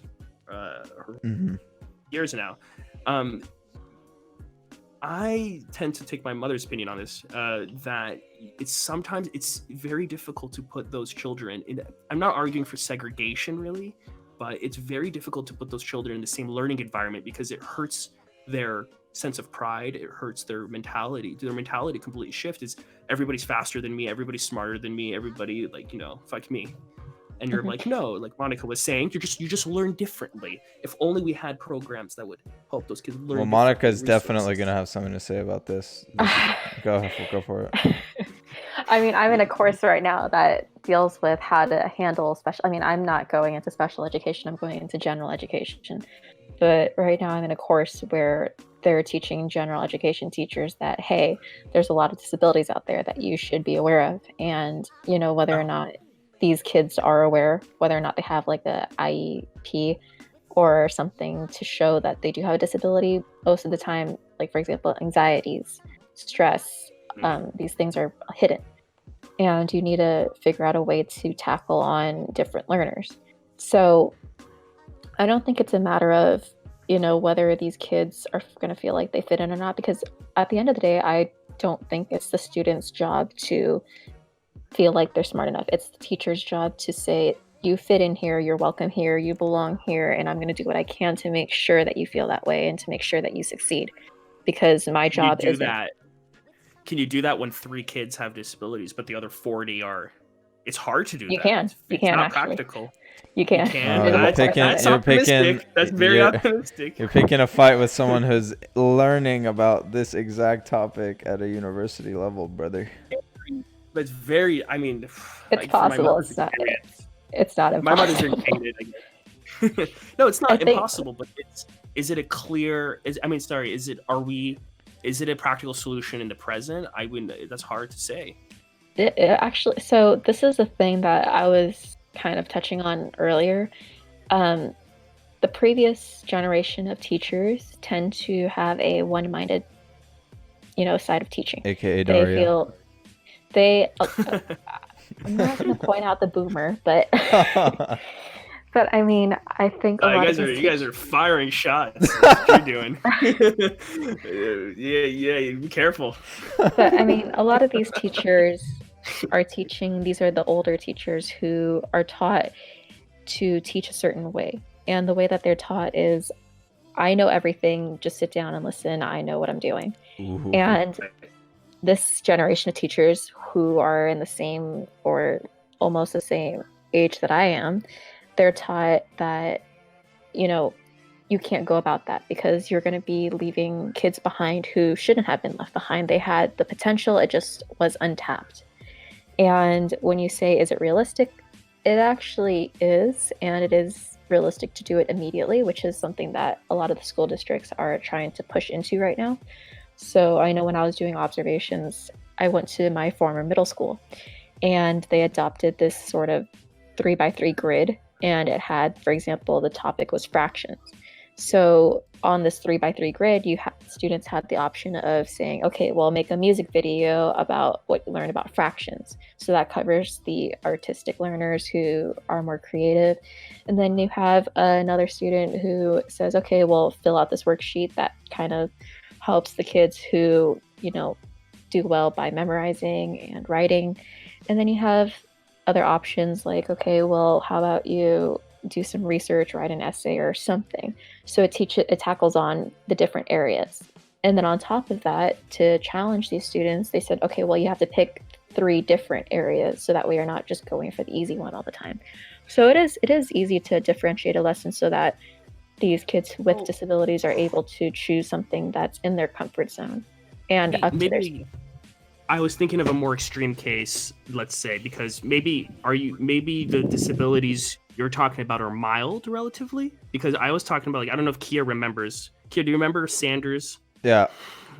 years now. I tend to take my mother's opinion on this, that it's very difficult to put those children in. I'm not arguing for segregation really, but it's very difficult to put those children in the same learning environment because it hurts their sense of pride. It hurts their mentality. Their mentality completely shifts. Is everybody's faster than me, everybody's smarter than me, everybody fuck me. And you're like, no, like Monica was saying, you just learn differently. If only we had programs that would help those kids learn. Well, Monica's definitely going to have something to say about this. Go for it. I mean, I'm in a course right now that deals with how to handle I'm not going into special education, I'm going into general education. But right now I'm in a course where they're teaching general education teachers that, hey, there's a lot of disabilities out there that you should be aware of. And, whether or not these kids are aware, whether or not they have like a IEP or something to show that they do have a disability, most of the time, like for example, anxieties, stress, these things are hidden. And you need to figure out a way to tackle on different learners. So I don't think it's a matter of, whether these kids are going to feel like they fit in or not, because at the end of the day, I don't think it's the student's job to feel like they're smart enough. It's the teacher's job to say, you fit in here, you're welcome here, you belong here, and I'm going to do what I can to make sure that you feel that way and to make sure that you succeed. Because my job is that. Can you do that when 3 kids have disabilities, but the other 40 are? It's hard to do that. You can not actually. practical. You can. That's optimistic. That's very optimistic. You're picking a fight with someone who's learning about this exact topic at a university level, brother. But it's very, it's possible. It's not impossible. My mother's educated, I guess. No, it's not impossible, but is it a clear, is it a practical solution in the present? That's hard to say. It actually, so this is a thing that I was kind of touching on earlier. The previous generation of teachers tend to have a one-minded, side of teaching. AKA Daria. I'm not going to point out the boomer, but but I think you guys are firing shots. That's what you're doing. yeah, be careful. But a lot of these teachers are teaching. These are the older teachers who are taught to teach a certain way, and the way that they're taught is, I know everything. Just sit down and listen. I know what I'm doing. Ooh. And this generation of teachers who are in the same or almost the same age that I am, they're taught that, you can't go about that because you're going to be leaving kids behind who shouldn't have been left behind. They had the potential, it just was untapped. And when you say, is it realistic? It actually is, and it is realistic to do it immediately, which is something that a lot of the school districts are trying to push into right now. So I know when I was doing observations, I went to my former middle school and they adopted this sort of 3x3 grid, and it had, for example, the topic was fractions. So on this 3x3 grid, students had the option of saying, okay, well, make a music video about what you learn about fractions. So that covers the artistic learners who are more creative. And then you have another student who says, okay, well, fill out this worksheet that kind of helps the kids who, do well by memorizing and writing. And then you have other options like, okay, well, how about you do some research, write an essay or something. So it tackles on the different areas. And then on top of that, to challenge these students, they said, okay, well, you have to pick 3 different areas so that way you're not just going for the easy one all the time. So it is easy to differentiate a lesson so that these kids with disabilities are able to choose something that's in their comfort zone and up to their Maybe I was thinking of a more extreme case, let's say, because maybe the disabilities you're talking about are mild relatively? Because I was talking about, like, I don't know if Kia remembers. Kia, do you remember Sanders? Yeah.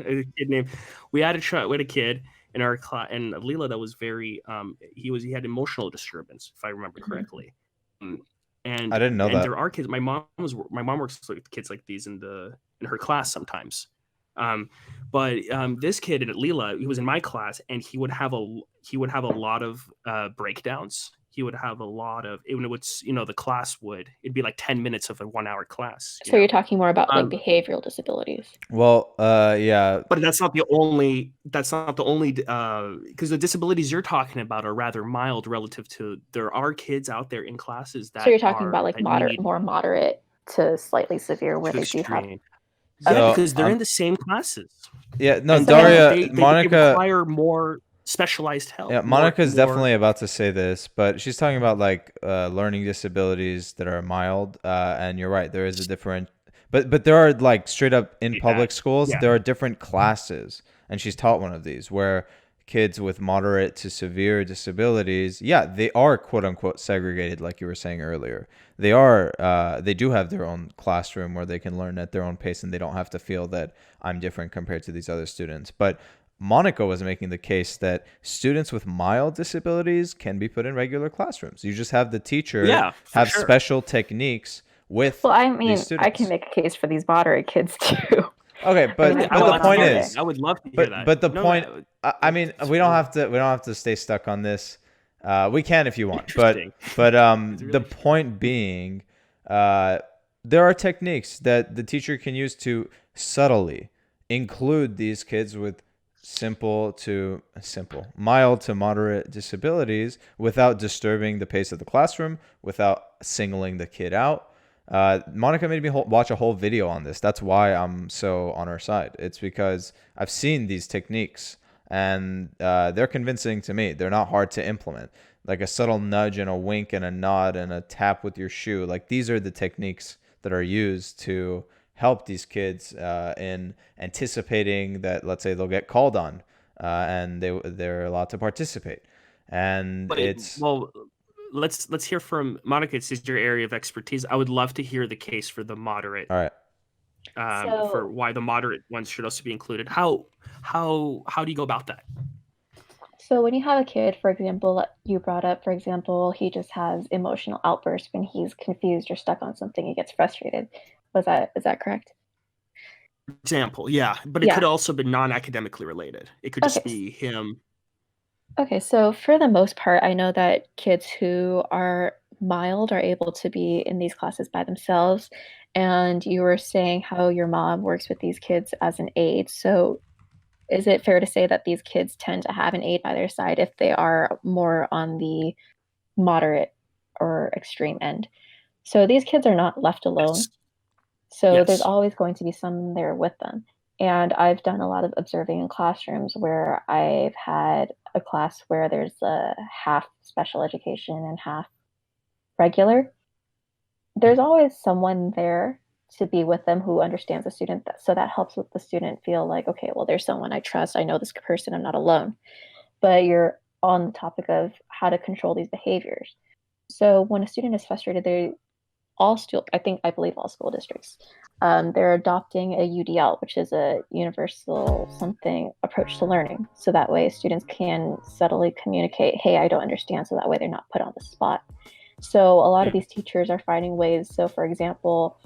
A kid named. We had a kid in our class, and Leela, that was very he had emotional disturbance, if I remember correctly. I didn't know that. There are kids. My mom works with kids like these in her class sometimes. But this kid at Leela, he was in my class, and he would have a lot of breakdowns. He would have a lot of, even the class it'd be like 10 minutes of a 1 hour class. So you're talking more about like behavioral disabilities. Well, yeah. But that's not the only, because the disabilities you're talking about are rather mild relative to, there are kids out there in classes that. So you're talking about like more moderate to slightly severe where they do have. Yeah, because they're in the same classes. Yeah, no, Daria, they Monica require more specialized help. Yeah, Monica's definitely about to say this, but she's talking about like learning disabilities that are mild, and you're right, there is a different, but there are like straight up in public schools, there are different classes, and she's taught one of these where kids with moderate to severe disabilities, yeah, they are quote unquote segregated, like you were saying earlier. They do have their own classroom where they can learn at their own pace, and they don't have to feel that I'm different compared to these other students. But Monica was making the case that students with mild disabilities can be put in regular classrooms. You just have the teacher have special techniques with these students. I can make a case for these moderate kids too. Okay, but the point is, I would love to hear that. But the point, I mean, we don't have to stay stuck on this. We can if you want, but the point being, there are techniques that the teacher can use to subtly include these kids with mild to moderate disabilities without disturbing the pace of the classroom, without singling the kid out. Monica made me watch a whole video on this. That's why I'm so on her side. It's because I've seen these techniques, and they're convincing to me. They're not hard to implement. Like a subtle nudge and a wink and a nod and a tap with your shoe. Like, these are the techniques that are used to help these kids in anticipating that, let's say, they'll get called on, and they're allowed to participate. And let's hear from Monica. This is your area of expertise. I would love to hear the case for the moderate. All right. For why the moderate ones should also be included. How do you go about that? So when you have a kid, for example, you brought up, for example, he just has emotional outbursts when he's confused or stuck on something, he gets frustrated. Is that correct? Example, yeah, but it could also be non-academically related. It could just be him. Okay, so for the most part, I know that kids who are mild are able to be in these classes by themselves. And you were saying how your mom works with these kids as an aide. So is it fair to say that these kids tend to have an aide by their side if they are more on the moderate or extreme end? So these kids are not left alone. Yes. So there's always going to be someone there with them. And I've done a lot of observing in classrooms where I've had a class where there's a half special education and half regular. There's always someone there to be with them who understands the student. So that helps with the student feel like, okay, well, there's someone I trust. I know this person. I'm not alone. But you're on the topic of how to control these behaviors. So when a student is frustrated, I believe all school districts, they're adopting a UDL, which is a universal something approach to learning. So that way students can subtly communicate, hey, I don't understand. So that way they're not put on the spot. So a lot of these teachers are finding ways. So for example,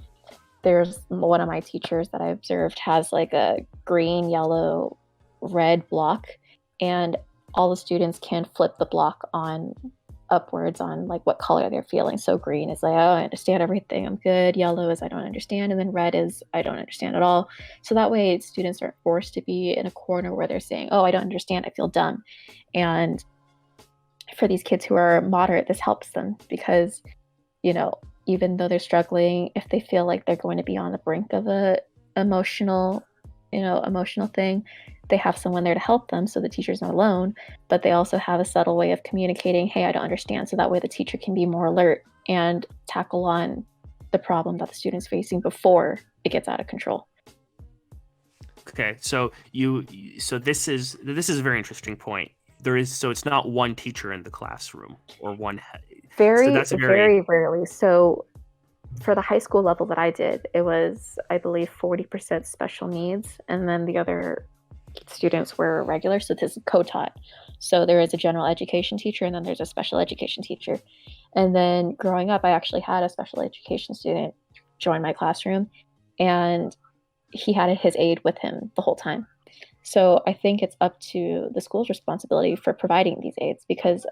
there's one of my teachers that I observed has like a green, yellow, red block, and all the students can flip the block on upwards on like what color they're feeling. So green is like, oh, I understand everything, I'm good. Yellow is I don't understand. And then red is I don't understand at all. So that way students aren't forced to be in a corner where they're saying, oh, I don't understand, I feel dumb. And for these kids who are moderate, this helps them because, even though they're struggling, if they feel like they're going to be on the brink of a emotional thing, they have someone there to help them, so the teacher's not alone, but they also have a subtle way of communicating, hey, I don't understand, so that way the teacher can be more alert and tackle on the problem that the student's facing before it gets out of control. Okay, so this is a very interesting point. It's not one teacher in the classroom or one. Very, so that's very rarely. So for the high school level that I did, it was, I believe, 40% special needs, and then the other students were regular. So this is co-taught. So there is a general education teacher, and then there's a special education teacher. And then growing up, I actually had a special education student join my classroom, and he had his aide with him the whole time. So I think it's up to the school's responsibility for providing these aides, because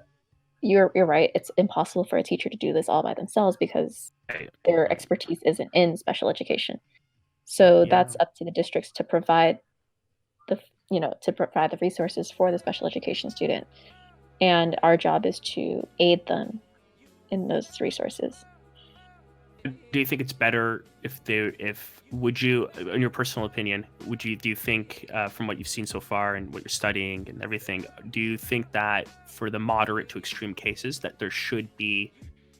you're right, it's impossible for a teacher to do this all by themselves because their expertise isn't in special education. So that's up to the districts to provide the resources for the special education student, and our job is to aid them in those resources. Do you think it's better would you, in your personal opinion, do you think, from what you've seen so far and what you're studying and everything, do you think that for the moderate to extreme cases that there should be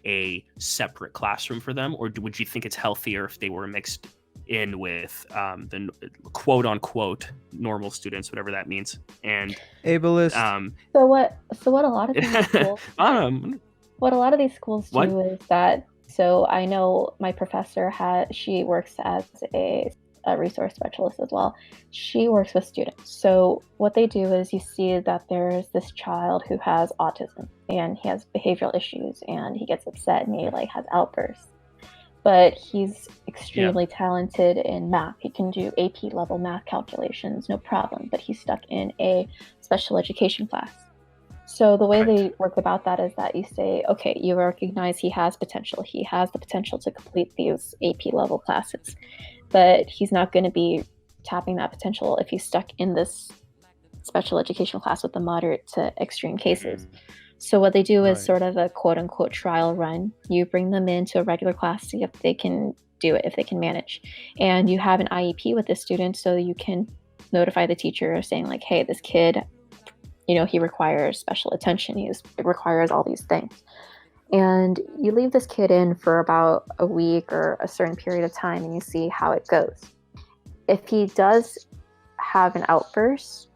a separate classroom for them, or would you think it's healthier if they were mixed in with the quote unquote normal students, whatever that means, and ableist? So what a lot of these schools what a lot of these schools do is that. So I know my professor she works as a resource specialist as well. She works with students. So what they do is you see that there's this child who has autism and he has behavioral issues and he gets upset and he has outbursts. But he's extremely talented in math. He can do AP level math calculations, no problem, but he's stuck in a special education class. So the way they work about that is that you say, okay, you recognize he has potential. He has the potential to complete these AP level classes, but he's not going to be tapping that potential if he's stuck in this special education class with the moderate to extreme cases. So what they do is sort of a quote unquote trial run. You bring them into a regular class, see if they can do it, if they can manage. And you have an IEP with this student, so you can notify the teacher saying like, hey, this kid, he requires special attention. He requires all these things. And you leave this kid in for about a week or a certain period of time and you see how it goes. If he does have an outburst,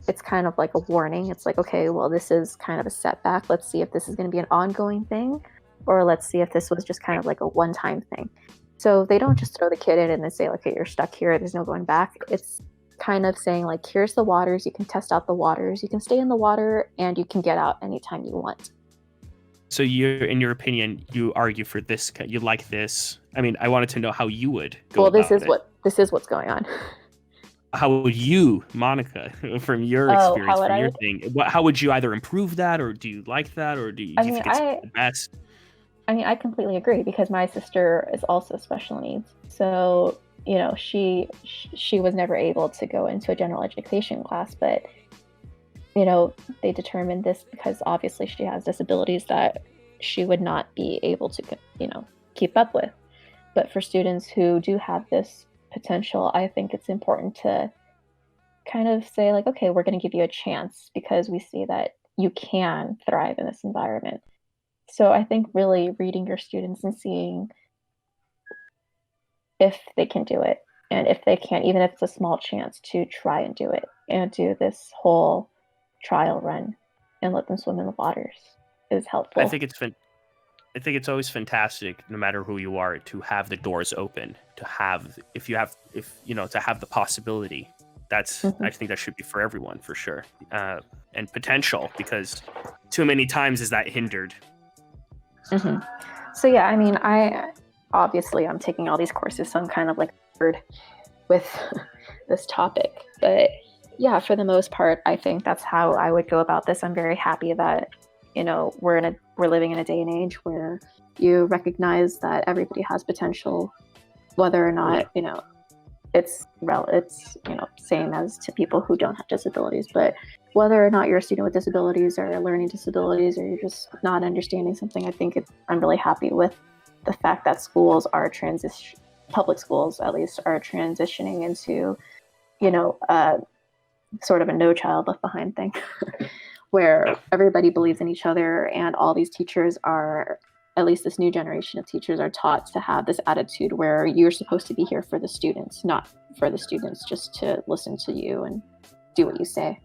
it's kind of like a warning. It's like, okay, well, this is kind of a setback. Let's see if this is going to be an ongoing thing, or let's see if this was just kind of like a one-time thing. So they don't just throw the kid in and they say, okay, you're stuck here. There's no going back. It's kind of saying like, here's the waters, you can test out the waters, you can stay in the water, and you can get out anytime you want. So in your opinion, you argue for this, you like this. I mean, I wanted to know how you would go this is what's going on. How would you, Monica, from your experience, from your thing, how would you either improve that, or do you like that, or do you think it's the best? I mean, I completely agree, because my sister is also special needs. So she was never able to go into a general education class, but they determined this because obviously she has disabilities that she would not be able to keep up with. But for students who do have this potential, I think it's important to kind of say like, okay, we're going to give you a chance because we see that you can thrive in this environment. So I think really reading your students and seeing if they can do it, and if they can't, even if it's a small chance, to try and do it and do this whole trial run and let them swim in the waters is helpful. I think it's always fantastic, no matter who you are, to have the doors open, to have the possibility. That's I think that should be for everyone, for sure, and potential, because too many times is that hindered. So yeah, I mean, I'm taking all these courses, so I'm kind of like bored with this topic. But yeah, for the most part, I think that's how I would go about this. I'm very happy that we're living in a day and age where you recognize that everybody has potential, whether or not it's same as to people who don't have disabilities. But whether or not you're a student with disabilities or learning disabilities, or you're just not understanding something, I think I'm really happy with the fact that schools are public schools at least are transitioning into, sort of a no child left behind thing, where everybody believes in each other, and all these teachers are, at least this new generation of teachers, are taught to have this attitude where you're supposed to be here for the students, not for the students just to listen to you and do what you say.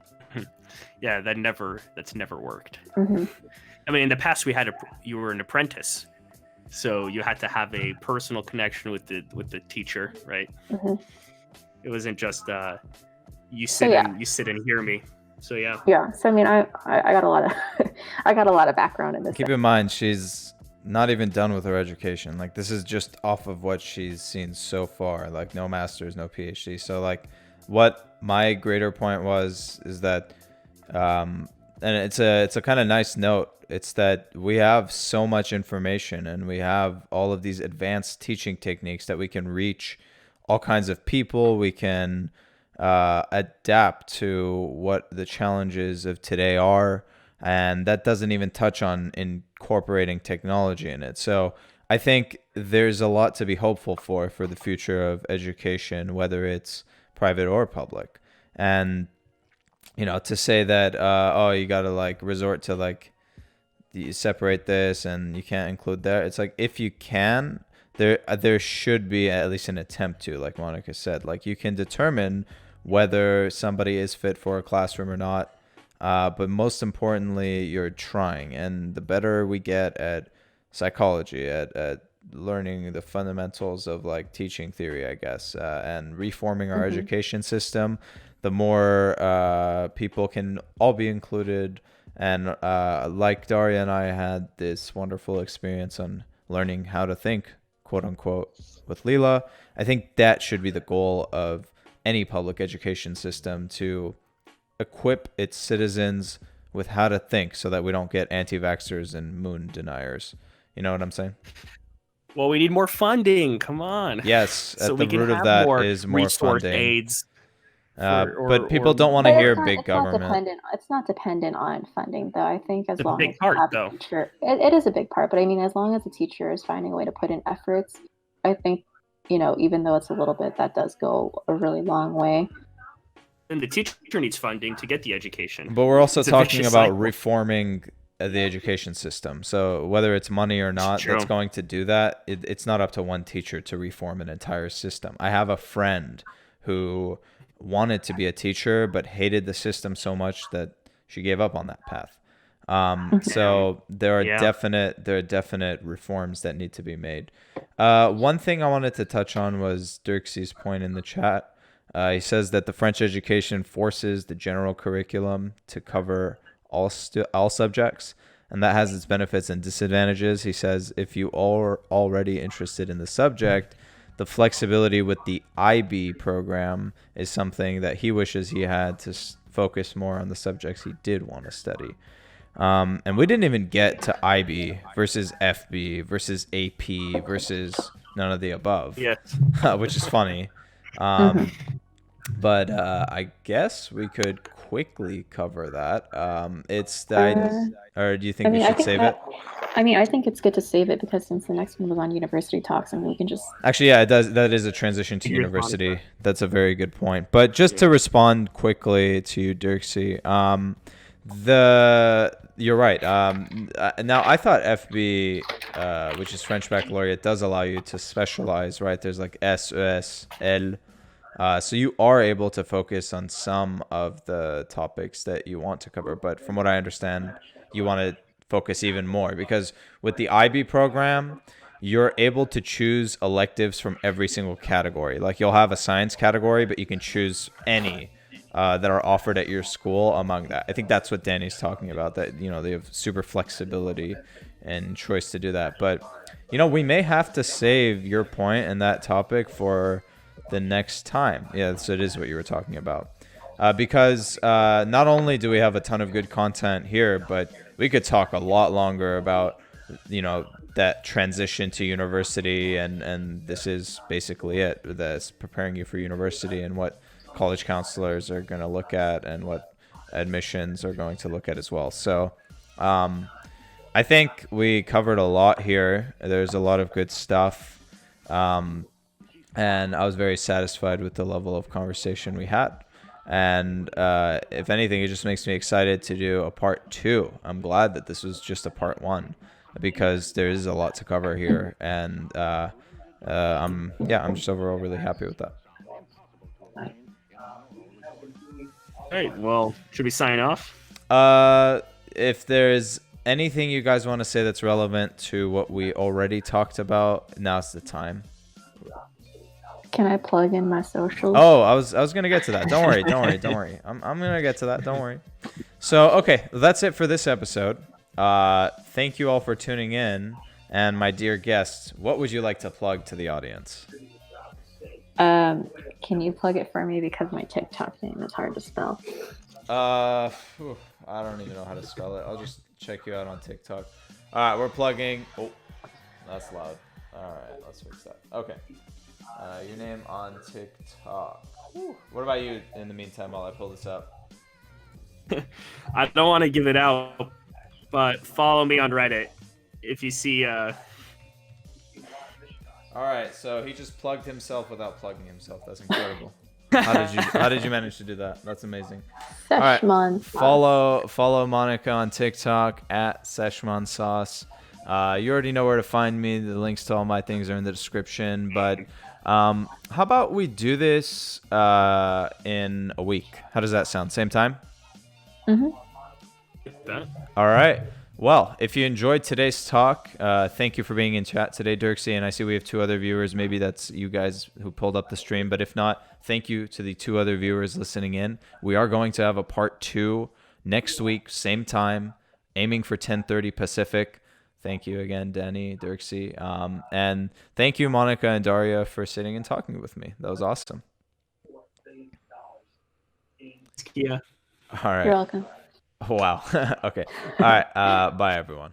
Yeah, that's never worked. Mm-hmm. I mean, in the past you were an apprentice, so you had to have a personal connection with the teacher, right? Mm-hmm. It wasn't just you sit and hear me. So yeah. Yeah. So I mean, I got a lot of I got a lot of background in this. Keep in mind, she's not even done with her education. Like, this is just off of what she's seen so far. Like, no master's, no PhD. So like, what my greater point is that, and it's a kind of nice note. It's that we have so much information, and we have all of these advanced teaching techniques that we can reach all kinds of people. We can adapt to what the challenges of today are, and that doesn't even touch on incorporating technology in it. So I think there's a lot to be hopeful for the future of education, whether it's private or public. And to say that you gotta like resort to like you separate this and you can't include that, it's like, if you can, there should be at least an attempt to, like Monica said, like you can determine whether somebody is fit for a classroom or not. But most importantly, you're trying. And the better we get at psychology, at learning the fundamentals of like teaching theory, I guess, and reforming our education system, the more people can all be included. And like Daria and I had this wonderful experience on learning how to think, quote unquote, with Leela. I think that should be the goal of any public education system, to equip its citizens with how to think so that we don't get anti-vaxxers and moon deniers. You know what I'm saying? Well, we need more funding. Come on. Yes, so at the root of that is more resource funding. aids. But people don't want to hear big government. It's not dependent on funding, though. I think as It's a long big as part, you have though. a teacher, it is a big part. But I mean, as long as the teacher is finding a way to put in efforts, I think, even though it's a little bit, that does go a really long way. And the teacher needs funding to get the education. But we're also talking about cycle. reforming the education system. So whether it's money or not that's going to do that, it's not up to one teacher to reform an entire system. I have a friend who wanted to be a teacher but hated the system so much that she gave up on that path. So there are definite reforms that need to be made. One thing I wanted to touch on was Dirksy's point in the chat. He says that the French education forces the general curriculum to cover all subjects, and that has its benefits and disadvantages. He says if you are already interested in the subject, the flexibility with the IB program is something that he wishes he had to focus more on the subjects he did want to study. And we didn't even get to IB versus FB versus AP versus none of the above, which is funny. But I guess we could quickly cover that. Or do you think we should save it? I think it's good to save it, because since the next one was on university talks, and we can just... Actually, yeah, it does. That is a transition to university. That's a very good point. But just to respond quickly to you, Dirksy, you're right. Now, I thought FB, which is French Baccalaureate, does allow you to specialize, right? There's like S, ES, L. So you are able to focus on some of the topics that you want to cover. But from what I understand, you want to focus even more, because with the IB program, you're able to choose electives from every single category. Like, you'll have a science category, but you can choose any that are offered at your school among that. I think that's what Danny's talking about, that, they have super flexibility and choice to do that. But, we may have to save your point and that topic for the next time. Yeah, so it is what you were talking about. Because not only do we have a ton of good content here, but we could talk a lot longer about, that transition to university, and this is basically it. That's preparing you for university and what college counselors are going to look at, and what admissions are going to look at as well. So I think we covered a lot here. There's a lot of good stuff. And I was very satisfied with the level of conversation we had. And if anything, it just makes me excited to do a part 2. I'm glad that this was just a part 1 because there is a lot to cover here. And I'm just overall really happy with that. All right. Well, should we sign off? If there's anything you guys want to say that's relevant to what we already talked about, now's the time. Can I plug in my socials? Oh, I was gonna get to that. Don't worry. I'm gonna get to that. Don't worry. So okay, that's it for this episode. Thank you all for tuning in, and my dear guests, what would you like to plug to the audience? Can you plug it for me because my TikTok name is hard to spell? I don't even know how to spell it. I'll just check you out on TikTok. All right, we're plugging. Oh, that's loud. All right, let's fix that. Okay. Your name on TikTok. Whew. What about you in the meantime while I pull this up? I don't want to give it out, but follow me on Reddit if you see. All right, so he just plugged himself without plugging himself. That's incredible. How did you manage to do that? That's amazing. Szechuan sauce. Follow Monica on TikTok at Szechuan Sauce. You already know where to find me. The links to all my things are in the description. But how about we do this in a week? How does that sound? Same time? Mm-hmm. All right. Well, if you enjoyed today's talk, thank you for being in chat today, Dirksy. And I see we have 2 other viewers. Maybe that's you guys who pulled up the stream. But if not, thank you to the 2 other viewers listening in. We are going to have a part 2 next week, same time, aiming for 10:30 Pacific. Thank you again, Danny, Dirksy. And thank you, Monica and Daria, for sitting and talking with me. That was awesome. Yeah. All right. You're welcome. Wow. Okay. All right. Bye, everyone.